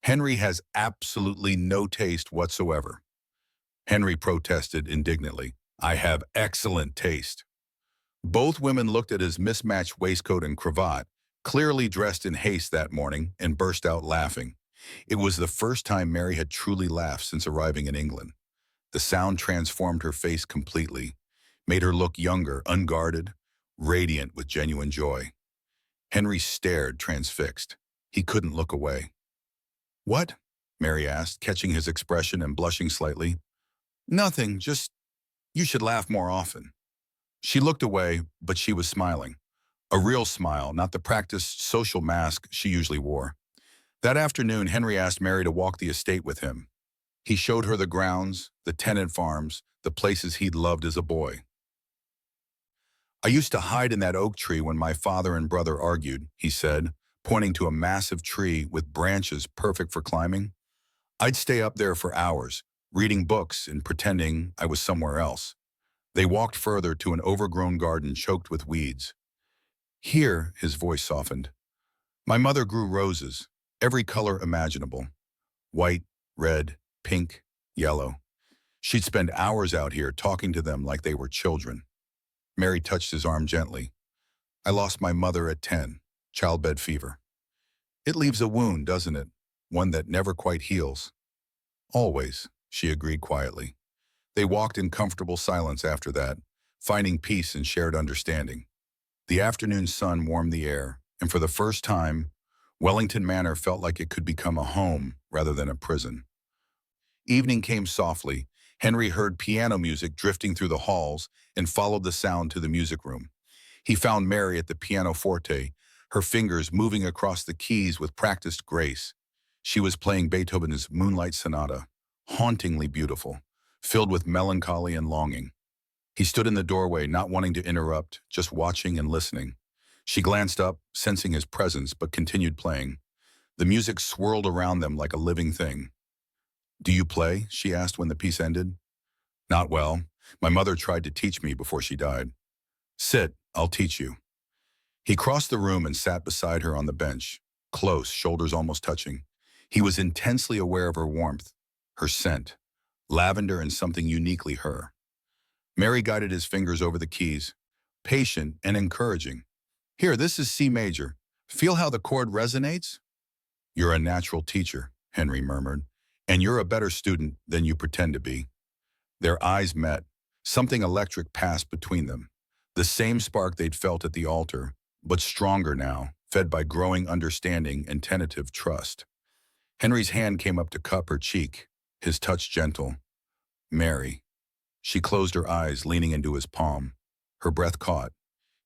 Henry has absolutely no taste whatsoever. Henry protested indignantly. I have excellent taste. Both women looked at his mismatched waistcoat and cravat, clearly dressed in haste that morning, and burst out laughing. It was the first time Mary had truly laughed since arriving in England. The sound transformed her face completely, made her look younger, unguarded, radiant with genuine joy. Henry stared, transfixed. He couldn't look away. What? Mary asked, catching his expression and blushing slightly. Nothing, just you should laugh more often. She looked away, but she was smiling. A real smile, not the practiced social mask she usually wore. That afternoon, Henry asked Mary to walk the estate with him. He showed her the grounds, the tenant farms, the places he'd loved as a boy. I used to hide in that oak tree when my father and brother argued, he said, pointing to a massive tree with branches perfect for climbing. I'd stay up there for hours, reading books and pretending I was somewhere else. They walked further to an overgrown garden choked with weeds. Here, his voice softened. My mother grew roses, every color imaginable. White, red, pink, yellow. She'd spend hours out here talking to them like they were children. Mary touched his arm gently. I lost my mother at 10, childbed fever. It leaves a wound, doesn't it? One that never quite heals. Always, she agreed quietly. They walked in comfortable silence after that, finding peace and shared understanding. The afternoon sun warmed the air, and for the first time, Wellington Manor felt like it could become a home rather than a prison. Evening came softly. Henry heard piano music drifting through the halls and followed the sound to the music room. He found Mary at the pianoforte, her fingers moving across the keys with practiced grace. She was playing Beethoven's Moonlight Sonata, hauntingly beautiful, filled with melancholy and longing. He stood in the doorway, not wanting to interrupt, just watching and listening. She glanced up, sensing his presence, but continued playing. The music swirled around them like a living thing. Do you play? She asked when the piece ended. Not well. My mother tried to teach me before she died. Sit, I'll teach you. He crossed the room and sat beside her on the bench, close, shoulders almost touching. He was intensely aware of her warmth, her scent, lavender and something uniquely her. Mary guided his fingers over the keys, patient and encouraging. Here, this is C major. Feel how the chord resonates? You're a natural teacher, Henry murmured, And you're a better student than you pretend to be. Their eyes met. Something electric passed between them. The same spark they'd felt at the altar, but stronger now, fed by growing understanding and tentative trust. Henry's hand came up to cup her cheek, his touch gentle. Mary. She closed her eyes, leaning into his palm. Her breath caught.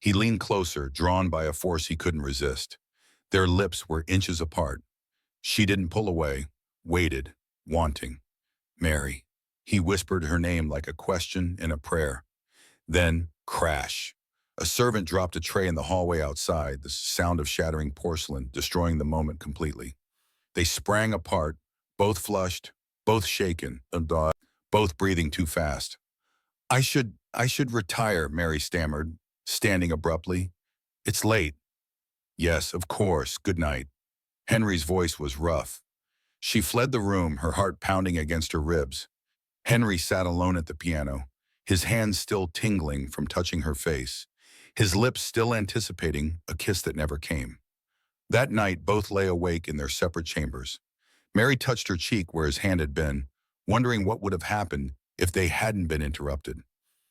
He leaned closer, drawn by a force he couldn't resist. Their lips were inches apart. She didn't pull away, waited, wanting. Mary. He whispered her name like a question in a prayer. Then, crash. A servant dropped a tray in the hallway outside, the sound of shattering porcelain, destroying the moment completely. They sprang apart, both flushed, both shaken, both breathing too fast. I should retire, Mary stammered, standing abruptly. It's late. Yes, of course, good night. Henry's voice was rough. She fled the room, her heart pounding against her ribs. Henry sat alone at the piano, his hands still tingling from touching her face, his lips still anticipating a kiss that never came. That night, both lay awake in their separate chambers. Mary touched her cheek where his hand had been, wondering what would have happened if they hadn't been interrupted.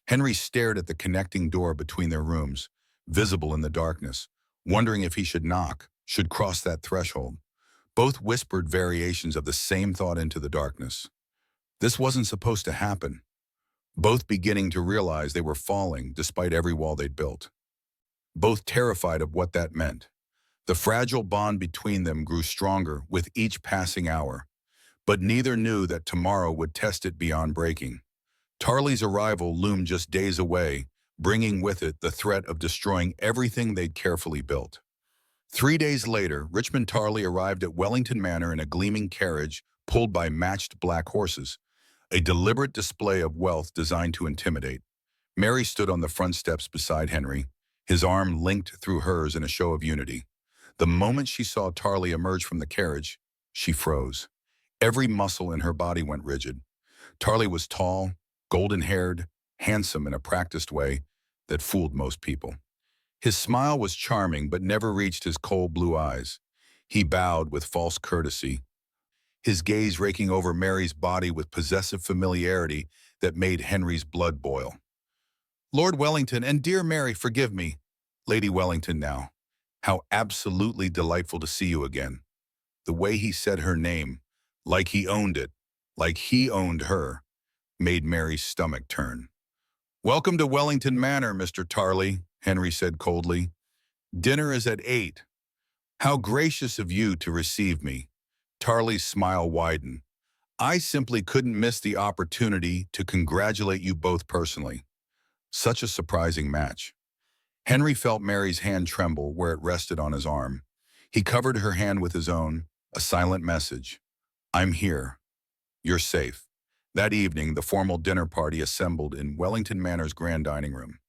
Henry stared at the connecting door between their rooms, visible in the darkness, wondering if he should knock, should cross that threshold. Both whispered variations of the same thought into the darkness. This wasn't supposed to happen. Both beginning to realize they were falling despite every wall they'd built. Both terrified of what that meant. The fragile bond between them grew stronger with each passing hour, but neither knew that tomorrow would test it beyond breaking. Tarley's arrival loomed just days away, bringing with it the threat of destroying everything they'd carefully built. 3 days later, Richmond Tarley arrived at Wellington Manor in a gleaming carriage pulled by matched black horses, a deliberate display of wealth designed to intimidate. Mary stood on the front steps beside Henry, his arm linked through hers in a show of unity. The moment she saw Tarley emerge from the carriage, she froze. Every muscle in her body went rigid. Tarley was tall, golden-haired, handsome in a practiced way that fooled most people. His smile was charming but never reached his cold blue eyes. He bowed with false courtesy, his gaze raking over Mary's body with possessive familiarity that made Henry's blood boil. Lord Wellington and dear Mary, forgive me. Lady Wellington now. How absolutely delightful to see you again. The way he said her name, like he owned it, like he owned her, made Mary's stomach turn. Welcome to Wellington Manor, Mr. Tarley, Henry said coldly. Dinner is at 8. How gracious of you to receive me. Tarley's smile widened. I simply couldn't miss the opportunity to congratulate you both personally. Such a surprising match. Henry felt Mary's hand tremble where it rested on his arm. He covered her hand with his own, a silent message. I'm here. You're safe. That evening, the formal dinner party assembled in Wellington Manor's grand dining room.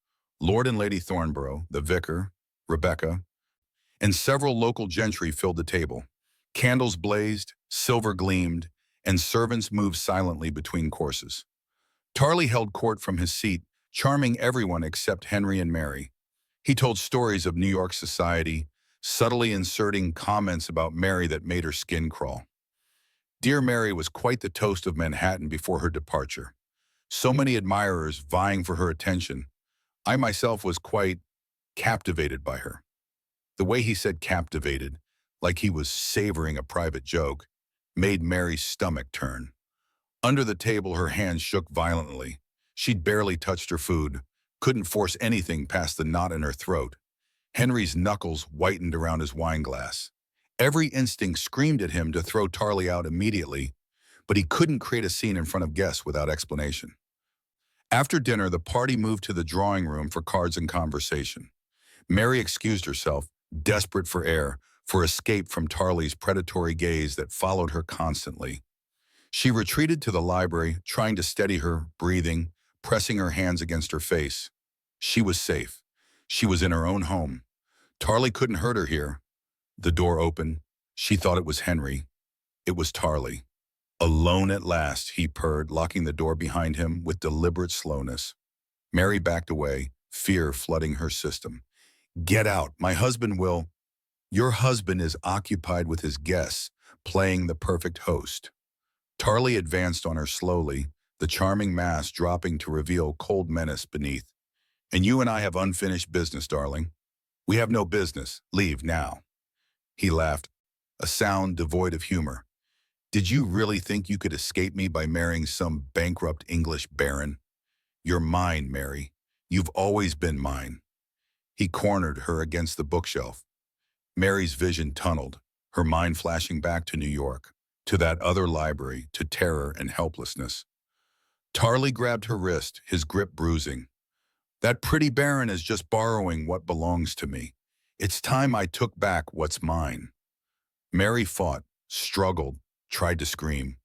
Lord and Lady Thornborough, the vicar, Rebecca, and several local gentry filled the table. Candles blazed, silver gleamed, and servants moved silently between courses. Tarley held court from his seat, charming everyone except Henry and Mary. He told stories of New York society, subtly inserting comments about Mary that made her skin crawl. Dear Mary was quite the toast of Manhattan before her departure. So many admirers vying for her attention. I myself was quite captivated by her. The way he said captivated, like he was savoring a private joke, made Mary's stomach turn. Under the table, her hands shook violently. She'd barely touched her food, couldn't force anything past the knot in her throat. Henry's knuckles whitened around his wineglass. Every instinct screamed at him to throw Tarley out immediately, but he couldn't create a scene in front of guests without explanation. After dinner, the party moved to the drawing room for cards and conversation. Mary excused herself, desperate for air, for escape from Tarley's predatory gaze that followed her constantly. She retreated to the library, trying to steady her breathing, pressing her hands against her face. She was safe. She was in her own home. Tarley couldn't hurt her here. The door opened. She thought it was Henry. It was Tarley. Alone at last, he purred, locking the door behind him with deliberate slowness. Mary backed away, fear flooding her system. Get out. My husband will. Your husband is occupied with his guests, playing the perfect host. Tarly advanced on her slowly, the charming mask dropping to reveal cold menace beneath. And you and I have unfinished business, darling. We have no business. Leave now. He laughed, a sound devoid of humor. Did you really think you could escape me by marrying some bankrupt English baron? You're mine, Mary. You've always been mine. He cornered her against the bookshelf. Mary's vision tunneled, her mind flashing back to New York, to that other library, to terror and helplessness. Tarly grabbed her wrist, his grip bruising. That pretty baron is just borrowing what belongs to me. It's time I took back what's mine. Mary fought, struggled, tried to scream.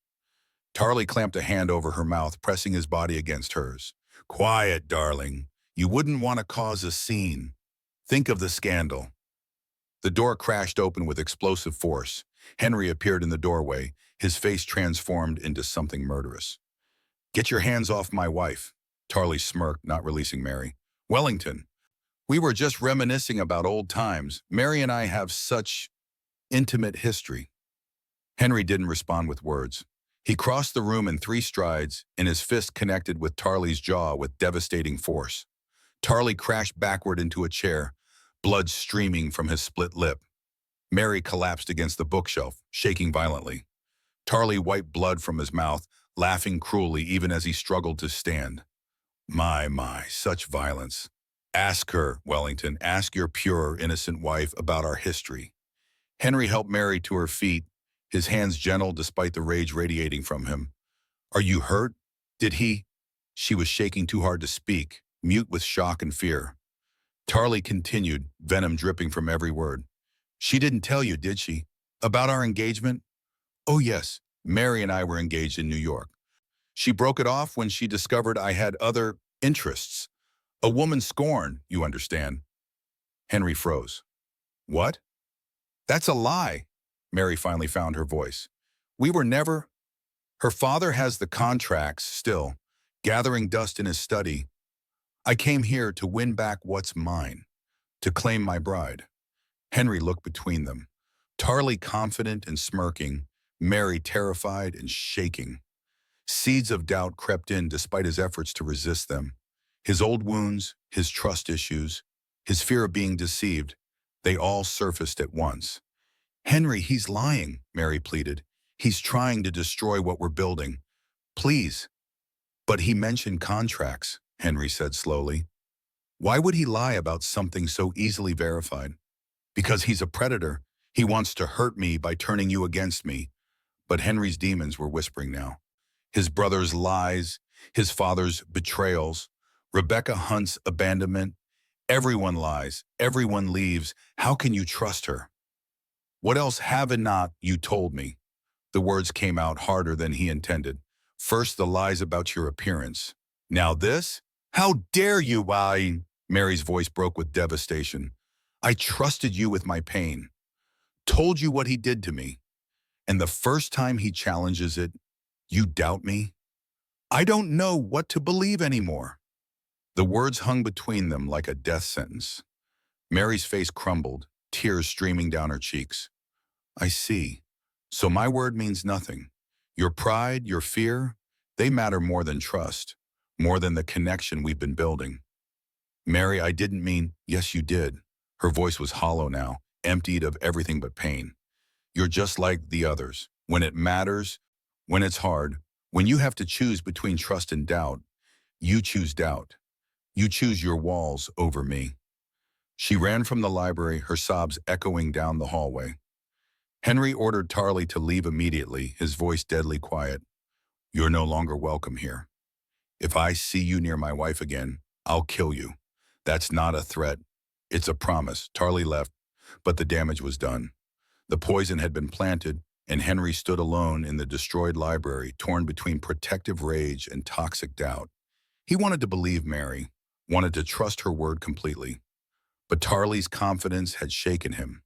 Tarly clamped a hand over her mouth, pressing his body against hers. Quiet, darling. You wouldn't want to cause a scene. Think of the scandal. The door crashed open with explosive force. Henry appeared in the doorway, his face transformed into something murderous. Get your hands off my wife. Tarly smirked, not releasing Mary. Wellington, we were just reminiscing about old times. Mary and I have such intimate history. Henry didn't respond with words. He crossed the room in 3 strides, and his fist connected with Tarly's jaw with devastating force. Tarly crashed backward into a chair, blood streaming from his split lip. Mary collapsed against the bookshelf, shaking violently. Tarly wiped blood from his mouth, laughing cruelly even as he struggled to stand. My, such violence. Ask her, Wellington, ask your pure, innocent wife about our history. Henry helped Mary to her feet, his hands gentle despite the rage radiating from him. Are you hurt? Did he? She was shaking too hard to speak, mute with shock and fear. Tarly continued, venom dripping from every word. She didn't tell you, did she? About our engagement? Oh yes, Mary and I were engaged in New York. She broke it off when she discovered I had other interests. A woman scorned, you understand. Henry froze. What? That's a lie. Mary finally found her voice. We were never... Her father has the contracts still, gathering dust in his study. I came here to win back what's mine, to claim my bride. Henry looked between them, Tarly confident and smirking, Mary terrified and shaking. Seeds of doubt crept in despite his efforts to resist them. His old wounds, his trust issues, his fear of being deceived, they all surfaced at once. Henry, he's lying, Mary pleaded. He's trying to destroy what we're building. Please. But he mentioned contracts, Henry said slowly. Why would he lie about something so easily verified? Because he's a predator. He wants to hurt me by turning you against me. But Henry's demons were whispering now. His brother's lies, his father's betrayals, Rebecca Hunt's abandonment. Everyone lies, everyone leaves. How can you trust her? What else have not you told me? The words came out harder than he intended. First the lies about your appearance. Now this? How dare you, why? Mary's voice broke with devastation. I trusted you with my pain. Told you what he did to me. And the first time he challenges it, you doubt me? I don't know what to believe anymore. The words hung between them like a death sentence. Mary's face crumbled, tears streaming down her cheeks. I see. So my word means nothing. Your pride, your fear, they matter more than trust, more than the connection we've been building. Mary, I didn't mean, yes, you did. Her voice was hollow now, emptied of everything but pain. You're just like the others. When it matters, when it's hard, when you have to choose between trust and doubt, you choose doubt. You choose your walls over me. She ran from the library, her sobs echoing down the hallway. Henry ordered Tarly to leave immediately, his voice deadly quiet. You're no longer welcome here. If I see you near my wife again, I'll kill you. That's not a threat. It's a promise. Tarly left, but the damage was done. The poison had been planted, and Henry stood alone in the destroyed library, torn between protective rage and toxic doubt. He wanted to believe Mary, wanted to trust her word completely. But Tarly's confidence had shaken him,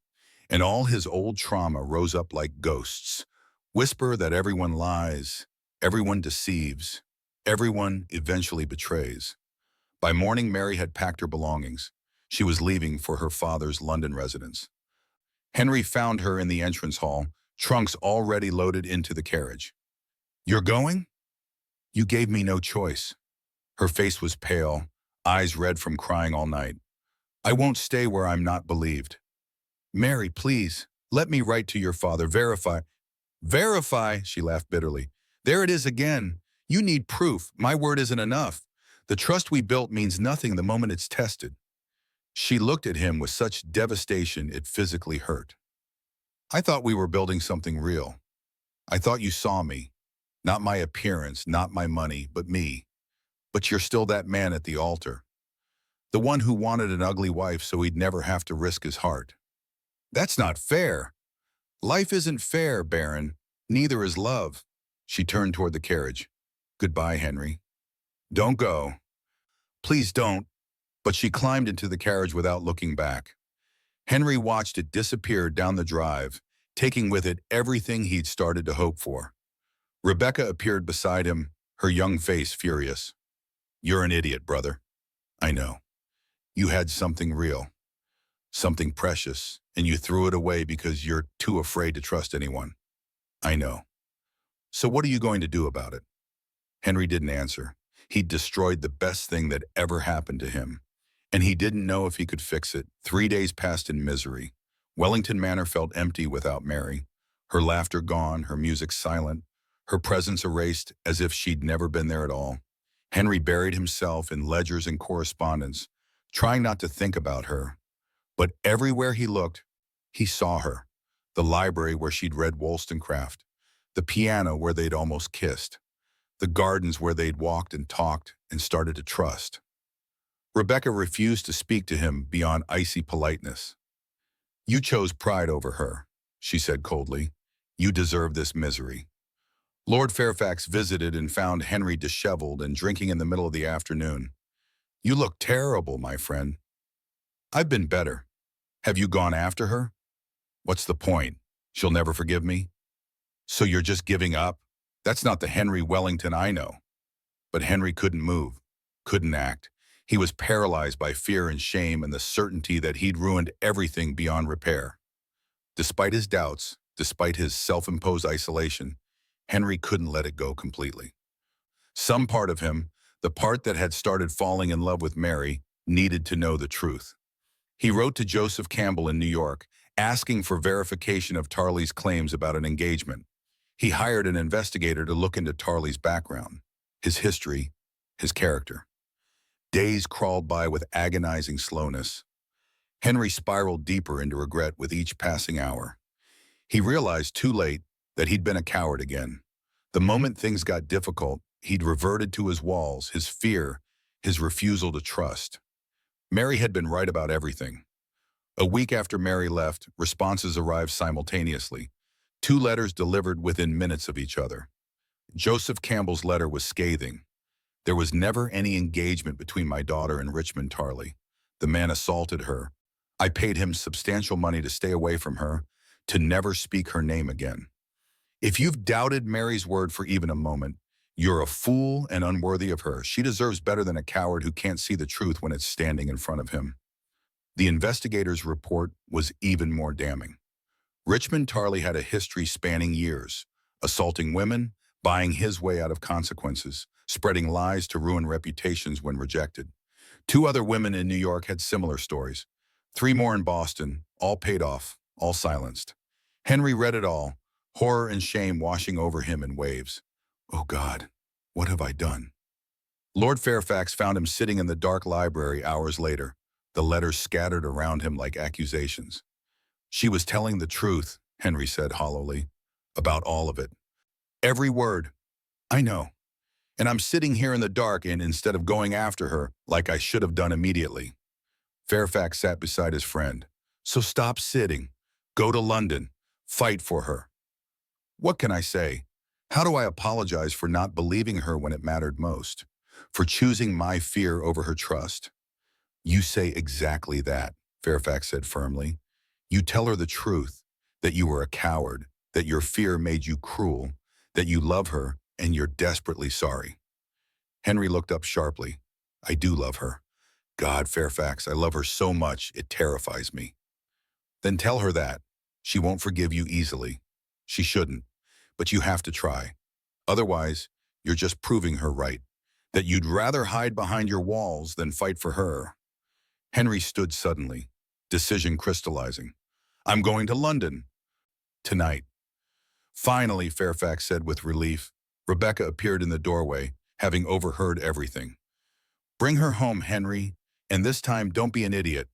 and all his old trauma rose up like ghosts. Whisper that everyone lies, everyone deceives, everyone eventually betrays. By morning, Mary had packed her belongings. She was leaving for her father's London residence. Henry found her in the entrance hall, trunks already loaded into the carriage. You're going? You gave me no choice. Her face was pale, eyes red from crying all night. I won't stay where I'm not believed. Mary, please, let me write to your father. Verify. Verify, she laughed bitterly. There it is again. You need proof. My word isn't enough. The trust we built means nothing the moment it's tested. She looked at him with such devastation it physically hurt. I thought we were building something real. I thought you saw me. Not my appearance, not my money, but me. But you're still that man at the altar. The one who wanted an ugly wife so he'd never have to risk his heart. That's not fair. Life isn't fair, Baron. Neither is love. She turned toward the carriage. Goodbye, Henry. Don't go. Please don't. But she climbed into the carriage without looking back. Henry watched it disappear down the drive, taking with it everything he'd started to hope for. Rebecca appeared beside him, her young face furious. You're an idiot, brother. I know. You had something real, something precious, and you threw it away because you're too afraid to trust anyone. I know. So what are you going to do about it? Henry didn't answer. He'd destroyed the best thing that ever happened to him, and he didn't know if he could fix it. 3 days passed in misery. Wellington Manor felt empty without Mary. Her laughter gone, her music silent, her presence erased as if she'd never been there at all. Henry buried himself in ledgers and correspondence, trying not to think about her. But everywhere he looked, he saw her. The library where she'd read Wollstonecraft, the piano where they'd almost kissed, the gardens where they'd walked and talked and started to trust. Rebecca refused to speak to him beyond icy politeness. You chose pride over her, she said coldly. You deserve this misery. Lord Fairfax visited and found Henry disheveled and drinking in the middle of the afternoon. You look terrible, my friend. I've been better. Have you gone after her? What's the point? She'll never forgive me? So you're just giving up? That's not the Henry Wellington I know. But Henry couldn't move, couldn't act. He was paralyzed by fear and shame and the certainty that he'd ruined everything beyond repair. Despite his doubts, despite his self-imposed isolation, Henry couldn't let it go completely. Some part of him, the part that had started falling in love with Mary, needed to know the truth. He wrote to Joseph Campbell in New York, asking for verification of Tarley's claims about an engagement. He hired an investigator to look into Tarley's background, his history, his character. Days crawled by with agonizing slowness. Henry spiraled deeper into regret with each passing hour. He realized too late that he'd been a coward again. The moment things got difficult, he'd reverted to his walls, his fear, his refusal to trust. Mary had been right about everything. A week after Mary left, responses arrived simultaneously. 2 letters delivered within minutes of each other. Joseph Campbell's letter was scathing. There was never any engagement between my daughter and Richmond Tarley. The man assaulted her. I paid him substantial money to stay away from her, to never speak her name again. If you've doubted Mary's word for even a moment, you're a fool and unworthy of her. She deserves better than a coward who can't see the truth when it's standing in front of him. The investigator's report was even more damning. Richmond Tarley had a history spanning years, assaulting women, buying his way out of consequences, spreading lies to ruin reputations when rejected. 2 other women in New York had similar stories. 3 more in Boston, all paid off, all silenced. Henry read it all, horror and shame washing over him in waves. Oh God, what have I done? Lord Fairfax found him sitting in the dark library hours later, the letters scattered around him like accusations. She was telling the truth, Henry said hollowly, about all of it. Every word. I know. And I'm sitting here in the dark and instead of going after her, like I should have done immediately. Fairfax sat beside his friend. So stop sitting. Go to London. Fight for her. What can I say? How do I apologize for not believing her when it mattered most? For choosing my fear over her trust? You say exactly that, Fairfax said firmly. You tell her the truth, that you were a coward, that your fear made you cruel, that you love her and you're desperately sorry. Henry looked up sharply. I do love her. God, Fairfax, I love her so much, it terrifies me. Then tell her that. She won't forgive you easily. She shouldn't. But you have to try. Otherwise, you're just proving her right, that you'd rather hide behind your walls than fight for her. Henry stood suddenly, decision crystallizing. I'm going to London. Tonight. Finally, Fairfax said with relief. Rebecca appeared in the doorway, having overheard everything. Bring her home, Henry, and this time don't be an idiot.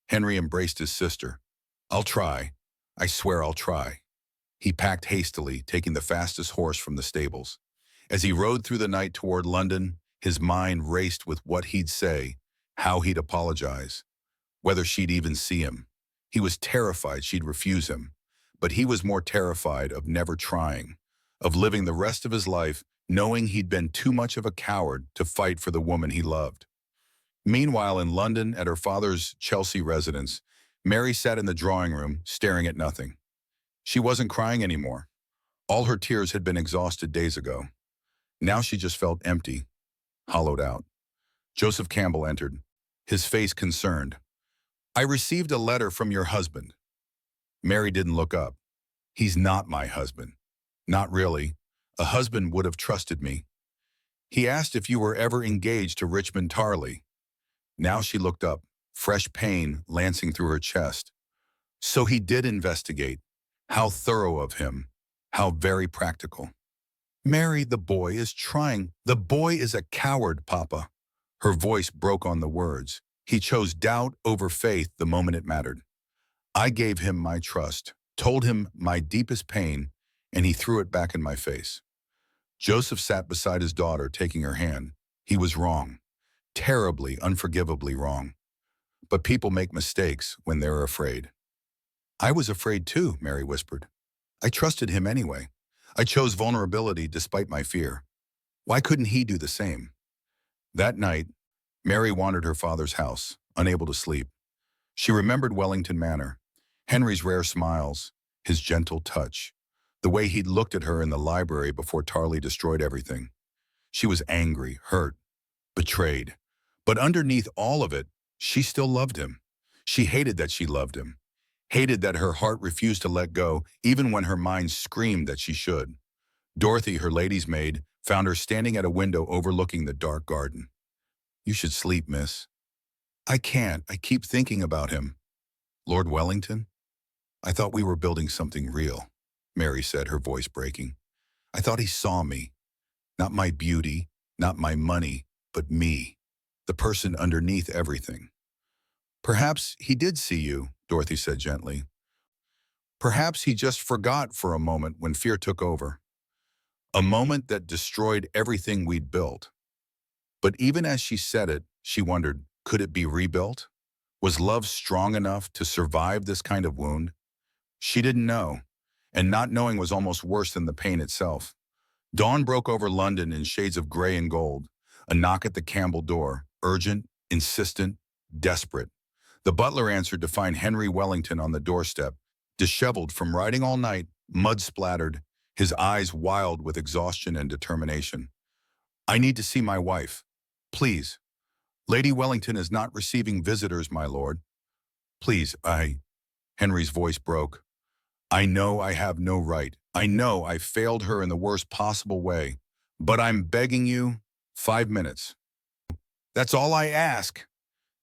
Henry embraced his sister. I'll try. I swear I'll try. He packed hastily, taking the fastest horse from the stables. As he rode through the night toward London, his mind raced with what he'd say, how he'd apologize, whether she'd even see him. He was terrified she'd refuse him, but he was more terrified of never trying, of living the rest of his life knowing he'd been too much of a coward to fight for the woman he loved. Meanwhile, in London, at her father's Chelsea residence, Mary sat in the drawing room, staring at nothing. She wasn't crying anymore. All her tears had been exhausted days ago. Now she just felt empty, hollowed out. Joseph Campbell entered, his face concerned. I received a letter from your husband. Mary didn't look up. He's not my husband. Not really. A husband would have trusted me. He asked if you were ever engaged to Richmond Tarley. Now she looked up, fresh pain lancing through her chest. So he did investigate. How thorough of him. How very practical. Mary, the boy is trying. The boy is a coward, Papa. Her voice broke on the words. He chose doubt over faith the moment it mattered. I gave him my trust, told him my deepest pain, and he threw it back in my face. Joseph sat beside his daughter, taking her hand. He was wrong. Terribly, unforgivably wrong. But people make mistakes when they're afraid. I was afraid too, Mary whispered. I trusted him anyway. I chose vulnerability despite my fear. Why couldn't he do the same? That night, Mary wandered her father's house, unable to sleep. She remembered Wellington Manor, Henry's rare smiles, his gentle touch, the way he'd looked at her in the library before Tarley destroyed everything. She was angry, hurt, betrayed. But underneath all of it, she still loved him. She hated that she loved him. Hated that her heart refused to let go, even when her mind screamed that she should. Dorothy, her lady's maid, found her standing at a window overlooking the dark garden. You should sleep, miss. I can't. I keep thinking about him. Lord Wellington? I thought we were building something real, Mary said, her voice breaking. I thought he saw me. Not my beauty, not my money, but me, the person underneath everything. Perhaps he did see you, Dorothy said gently. Perhaps he just forgot for a moment when fear took over. A moment that destroyed everything we'd built. But even as she said it, she wondered, could it be rebuilt? Was love strong enough to survive this kind of wound? She didn't know, and not knowing was almost worse than the pain itself. Dawn broke over London in shades of gray and gold. A knock at the Campbell door, urgent, insistent, desperate. The butler answered to find Henry Wellington on the doorstep, disheveled from riding all night, mud-splattered, his eyes wild with exhaustion and determination. I need to see my wife. Please. Lady Wellington is not receiving visitors, my lord. Please, Henry's voice broke. I know I have no right. I know I failed her in the worst possible way. But I'm begging you, 5 minutes. That's all I ask.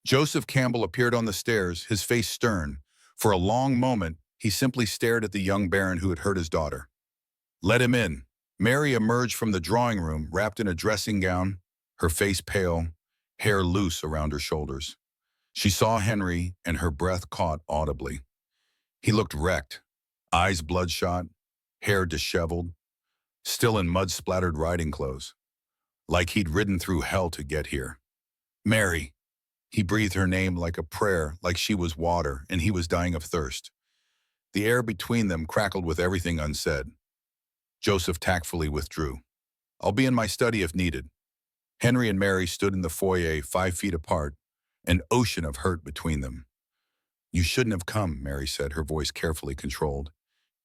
Joseph Campbell appeared on the stairs, his face stern. For a long moment, he simply stared at the young baron who had hurt his daughter. Let him in. Mary emerged from the drawing room, wrapped in a dressing gown, her face pale, hair loose around her shoulders. She saw Henry, and her breath caught audibly. He looked wrecked, eyes bloodshot, hair disheveled, still in mud-splattered riding clothes, like he'd ridden through hell to get here. Mary. He breathed her name like a prayer, like she was water, and he was dying of thirst. The air between them crackled with everything unsaid. Joseph tactfully withdrew. I'll be in my study if needed. Henry and Mary stood in the foyer 5 feet apart, an ocean of hurt between them. You shouldn't have come, Mary said, her voice carefully controlled,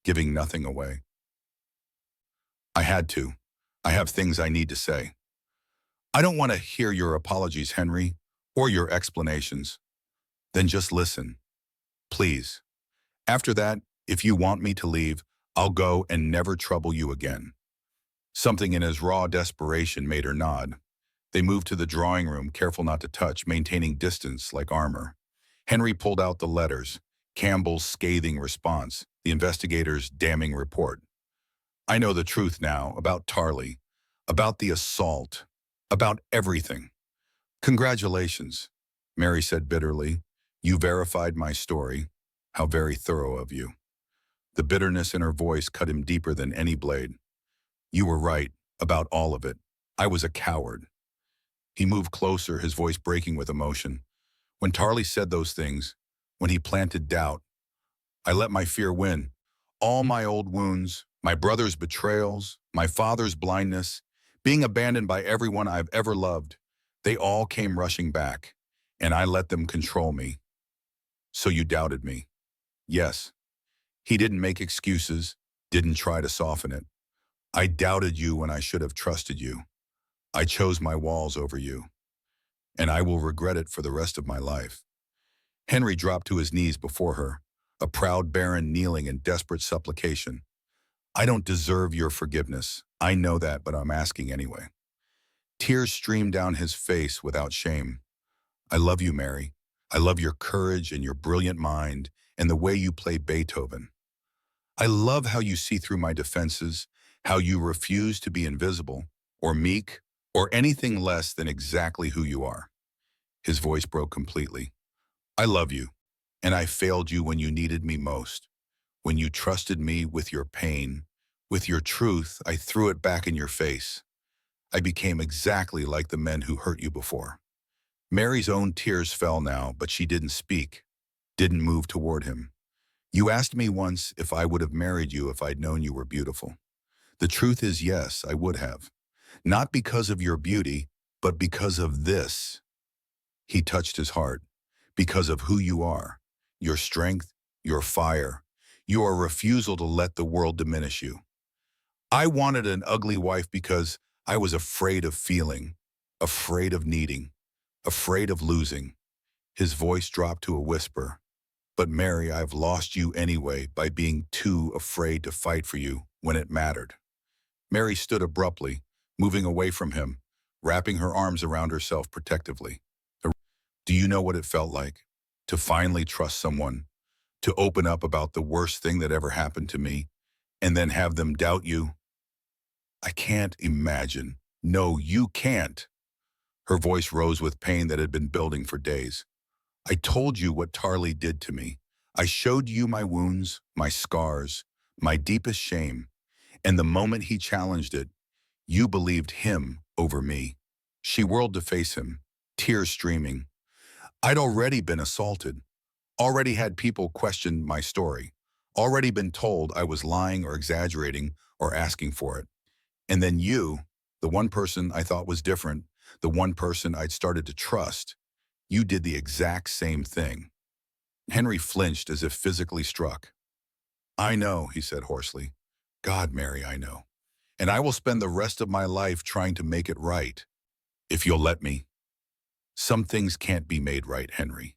giving nothing away. I had to. I have things I need to say. I don't want to hear your apologies, Henry, or your explanations. Then just listen. Please. After that, if you want me to leave, I'll go and never trouble you again. Something in his raw desperation made her nod. They moved to the drawing room, careful not to touch, maintaining distance like armor. Henry pulled out the letters, Campbell's scathing response, the investigator's damning report. I know the truth now about Tarley, about the assault, about everything. Congratulations, Mary said bitterly. You verified my story. How very thorough of you. The bitterness in her voice cut him deeper than any blade. You were right about all of it. I was a coward. He moved closer, his voice breaking with emotion. When Tarley said those things, when he planted doubt, I let my fear win. All my old wounds, my brother's betrayals, my father's blindness, being abandoned by everyone I've ever loved, they all came rushing back, and I let them control me. So you doubted me. Yes. He didn't make excuses, didn't try to soften it. I doubted you when I should have trusted you. I chose my walls over you, and I will regret it for the rest of my life. Henry dropped to his knees before her, a proud baron kneeling in desperate supplication. I don't deserve your forgiveness. I know that, but I'm asking anyway. Tears streamed down his face without shame. I love you, Mary. I love your courage and your brilliant mind and the way you play Beethoven. I love how you see through my defenses, how you refuse to be invisible or meek or anything less than exactly who you are. His voice broke completely. I love you, and I failed you when you needed me most. When you trusted me with your pain, with your truth, I threw it back in your face. I became exactly like the men who hurt you before. Mary's own tears fell now, but she didn't speak, didn't move toward him. You asked me once if I would have married you if I'd known you were beautiful. The truth is yes, I would have. Not because of your beauty, but because of this. He touched his heart. Because of who you are, your strength, your fire, your refusal to let the world diminish you. I wanted an ugly wife because I was afraid of feeling, afraid of needing, afraid of losing. His voice dropped to a whisper. But Mary, I've lost you anyway by being too afraid to fight for you when it mattered. Mary stood abruptly, moving away from him, wrapping her arms around herself protectively. Do you know what it felt like? To finally trust someone, to open up about the worst thing that ever happened to me, and then have them doubt you? I can't imagine. No, you can't. Her voice rose with pain that had been building for days. I told you what Tarley did to me. I showed you my wounds, my scars, my deepest shame. And the moment he challenged it, you believed him over me. She whirled to face him, tears streaming. I'd already been assaulted, already had people question my story, already been told I was lying or exaggerating or asking for it. And then you, the one person I thought was different, the one person I'd started to trust, you did the exact same thing. Henry flinched as if physically struck. I know, he said hoarsely. God, Mary, I know. And I will spend the rest of my life trying to make it right, if you'll let me. Some things can't be made right, Henry.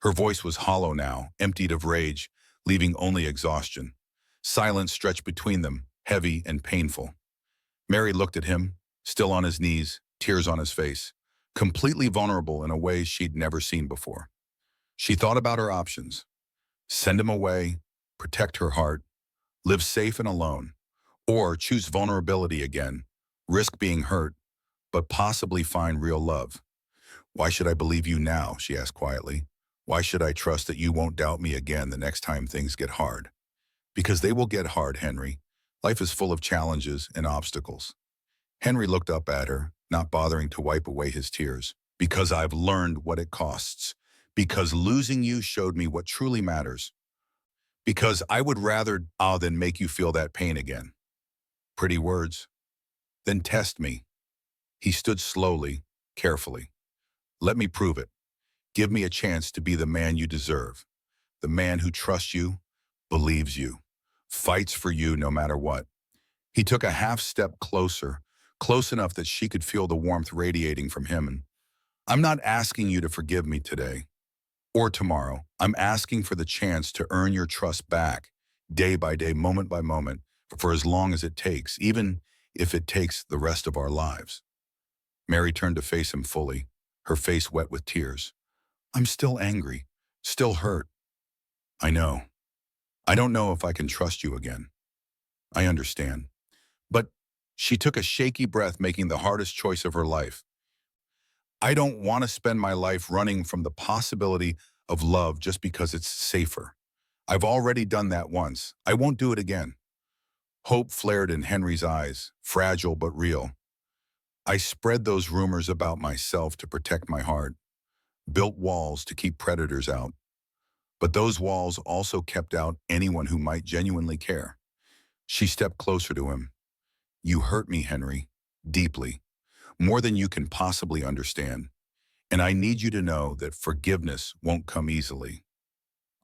Her voice was hollow now, emptied of rage, leaving only exhaustion. Silence stretched between them, heavy and painful. Mary looked at him, still on his knees, tears on his face, completely vulnerable in a way she'd never seen before. She thought about her options. Send him away, protect her heart, live safe and alone, or choose vulnerability again, risk being hurt, but possibly find real love. Why should I believe you now? She asked quietly. Why should I trust that you won't doubt me again the next time things get hard? Because they will get hard, Henry. Life is full of challenges and obstacles. Henry looked up at her, not bothering to wipe away his tears. Because I've learned what it costs. Because losing you showed me what truly matters. Because I would rather die than make you feel that pain again. Pretty words. Then test me. He stood slowly, carefully. Let me prove it. Give me a chance to be the man you deserve. The man who trusts you, believes you, fights for you no matter what. He took a half step closer, close enough that she could feel the warmth radiating from him. And I'm not asking you to forgive me today or tomorrow. I'm asking for the chance to earn your trust back, day by day, moment by moment, for as long as it takes, even if it takes the rest of our lives. Mary turned to face him fully, her face wet with tears. I'm still angry, still hurt. I know. I don't know if I can trust you again. I understand. But she took a shaky breath, making the hardest choice of her life. I don't want to spend my life running from the possibility of love just because it's safer. I've already done that once. I won't do it again. Hope flared in Henry's eyes, fragile but real. I spread those rumors about myself to protect my heart, built walls to keep predators out. But those walls also kept out anyone who might genuinely care. She stepped closer to him. You hurt me, Henry, deeply, more than you can possibly understand. And I need you to know that forgiveness won't come easily.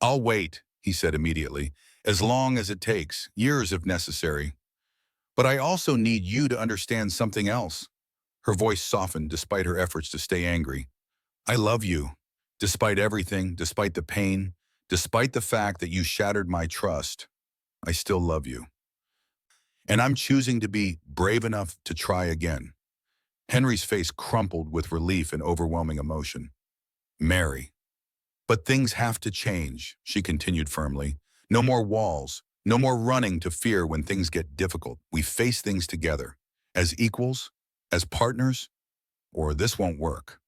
I'll wait, he said immediately, as long as it takes, years if necessary. But I also need you to understand something else. Her voice softened despite her efforts to stay angry. I love you, despite everything, despite the pain, despite the fact that you shattered my trust. I still love you. And I'm choosing to be brave enough to try again. Henry's face crumpled with relief and overwhelming emotion. Mary. But things have to change, she continued firmly. No more walls, no more running to fear when things get difficult. We face things together, as equals, as partners, or this won't work.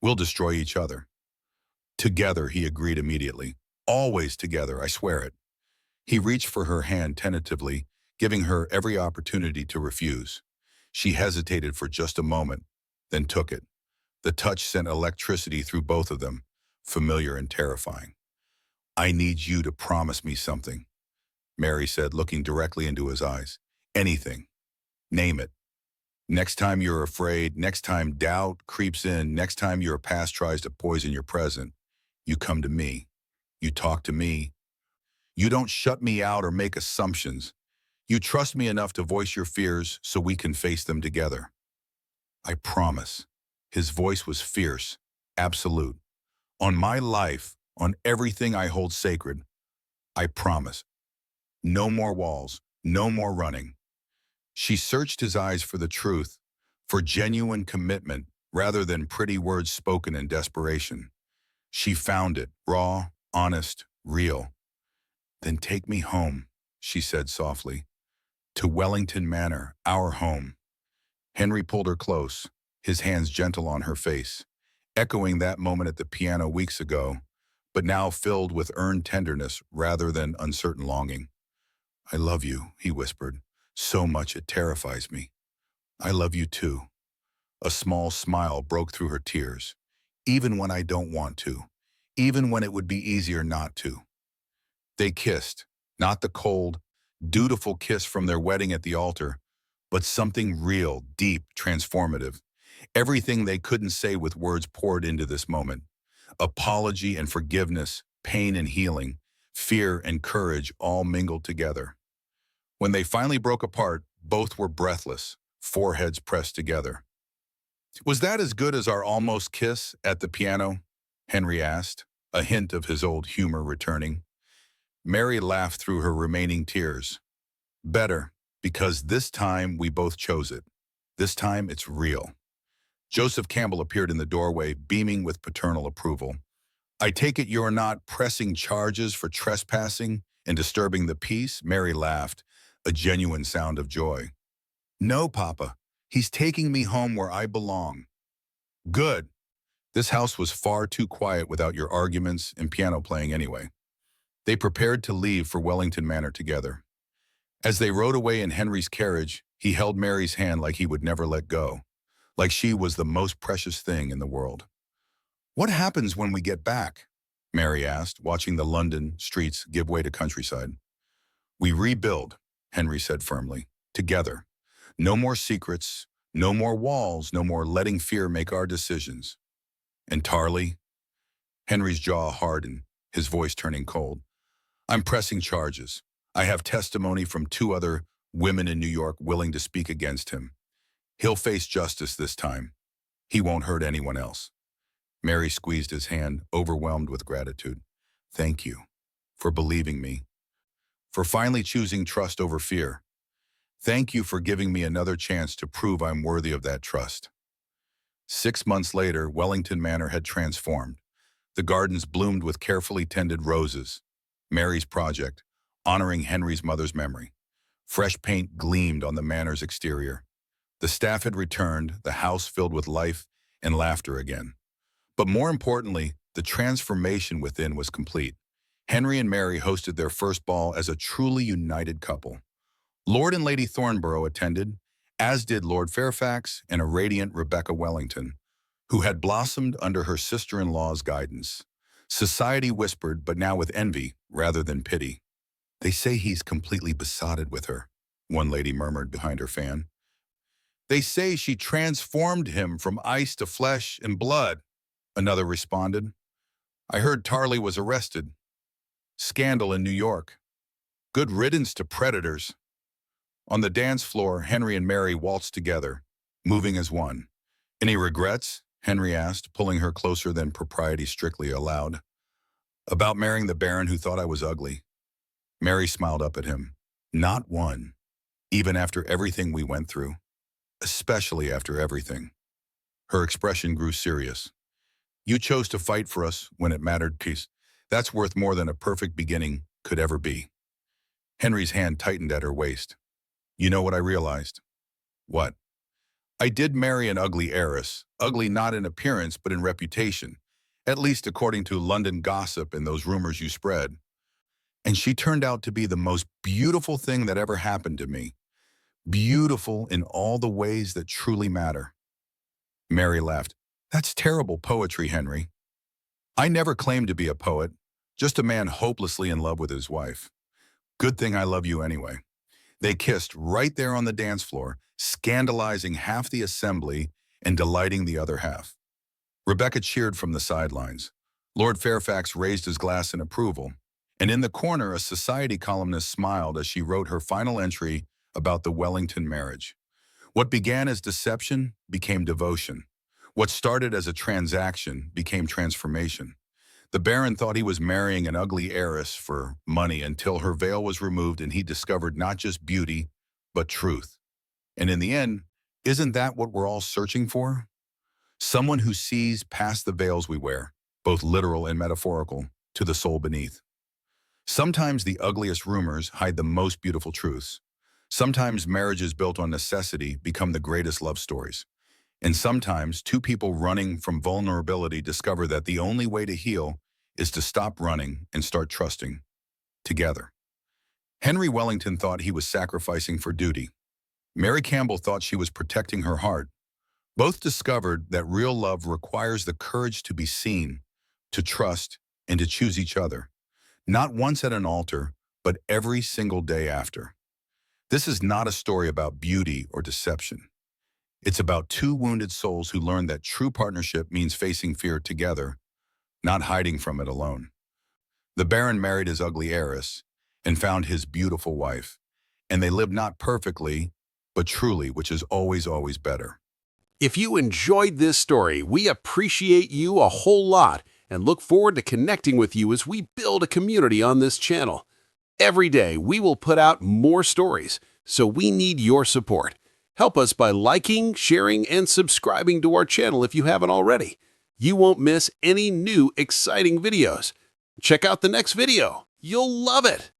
We'll destroy each other. Together, he agreed immediately. Always together, I swear it. He reached for her hand tentatively, giving her every opportunity to refuse. She hesitated for just a moment, then took it. The touch sent electricity through both of them, familiar and terrifying. I need you to promise me something, Mary said, looking directly into his eyes. Anything. Name it. Next time you're afraid, next time doubt creeps in, next time your past tries to poison your present, you come to me. You talk to me. You don't shut me out or make assumptions. You trust me enough to voice your fears so we can face them together. I promise. His voice was fierce, absolute. On my life, on everything I hold sacred, I promise. No more walls, no more running. She searched his eyes for the truth, for genuine commitment, rather than pretty words spoken in desperation. She found it, raw, honest, real. Then take me home, she said softly. To Wellington Manor, our home. Henry pulled her close, his hands gentle on her face, echoing that moment at the piano weeks ago, but now filled with earned tenderness rather than uncertain longing. I love you, he whispered, so much it terrifies me. I love you too. A small smile broke through her tears. Even when I don't want to, even when it would be easier not to. They kissed, not the cold, dutiful kiss from their wedding at the altar, but something real, deep, transformative. Everything they couldn't say with words poured into this moment. Apology and forgiveness, pain and healing, fear and courage all mingled together. When they finally broke apart, both were breathless, foreheads pressed together. Was that as good as our almost kiss at the piano? Henry asked, a hint of his old humor returning. Mary laughed through her remaining tears. Better, because this time we both chose it. This time it's real. Joseph Campbell appeared in the doorway, beaming with paternal approval. I take it you're not pressing charges for trespassing and disturbing the peace? Mary laughed, a genuine sound of joy. No, Papa. He's taking me home where I belong. Good. This house was far too quiet without your arguments and piano playing anyway. They prepared to leave for Wellington Manor together. As they rode away in Henry's carriage, he held Mary's hand like he would never let go, like she was the most precious thing in the world. What happens when we get back? Mary asked, watching the London streets give way to countryside. We rebuild, Henry said firmly, together. No more secrets, no more walls, no more letting fear make our decisions. And Tarly? Henry's jaw hardened, his voice turning cold. I'm pressing charges. I have testimony from 2 other women in New York willing to speak against him. He'll face justice this time. He won't hurt anyone else. Mary squeezed his hand, overwhelmed with gratitude. Thank you for believing me, for finally choosing trust over fear. Thank you for giving me another chance to prove I'm worthy of that trust. 6 months later, Wellington Manor had transformed. The gardens bloomed with carefully tended roses. Mary's project, honoring Henry's mother's memory. Fresh paint gleamed on the manor's exterior. The staff had returned, the house filled with life and laughter again. But more importantly, the transformation within was complete. Henry and Mary hosted their first ball as a truly united couple. Lord and Lady Thornborough attended, as did Lord Fairfax and a radiant Rebecca Wellington, who had blossomed under her sister-in-law's guidance. Society whispered, but now with envy rather than pity. They say he's completely besotted with her, one lady murmured behind her fan. They say she transformed him from ice to flesh and blood, another responded. I heard Tarley was arrested. Scandal in New York. Good riddance to predators. On the dance floor, Henry and Mary waltzed together, moving as one. Any regrets? Henry asked, pulling her closer than propriety strictly allowed. About marrying the Baron who thought I was ugly. Mary smiled up at him. Not one, even after everything we went through. Especially after everything. Her expression grew serious. You chose to fight for us when it mattered, peace. That's worth more than a perfect beginning could ever be. Henry's hand tightened at her waist. You know what I realized? What? I did marry an ugly heiress, ugly not in appearance but in reputation, at least according to London gossip and those rumors you spread. And she turned out to be the most beautiful thing that ever happened to me. Beautiful in all the ways that truly matter. Mary laughed. That's terrible poetry, Henry. I never claimed to be a poet, just a man hopelessly in love with his wife. Good thing I love you anyway. They kissed right there on the dance floor, scandalizing half the assembly and delighting the other half. Rebecca cheered from the sidelines. Lord Fairfax raised his glass in approval, and in the corner a society columnist smiled as she wrote her final entry about the Wellington marriage. What began as deception became devotion. What started as a transaction became transformation. The Baron thought he was marrying an ugly heiress for money until her veil was removed and he discovered not just beauty, but truth. And in the end, isn't that what we're all searching for? Someone who sees past the veils we wear, both literal and metaphorical, to the soul beneath. Sometimes the ugliest rumors hide the most beautiful truths. Sometimes marriages built on necessity become the greatest love stories. And sometimes two people running from vulnerability discover that the only way to heal is to stop running and start trusting together. Henry Wellington thought he was sacrificing for duty. Mary Campbell thought she was protecting her heart. Both discovered that real love requires the courage to be seen, to trust, and to choose each other. Not once at an altar, but every single day after. This is not a story about beauty or deception. It's about two wounded souls who learn that true partnership means facing fear together, not hiding from it alone. The Baron married his ugly heiress and found his beautiful wife, and they lived not perfectly, but truly, which is always, always better. If you enjoyed this story, we appreciate you a whole lot and look forward to connecting with you as we build a community on this channel. Every day, we will put out more stories, so we need your support. Help us by liking, sharing, and subscribing to our channel if you haven't already. You won't miss any new exciting videos. Check out the next video. You'll love it.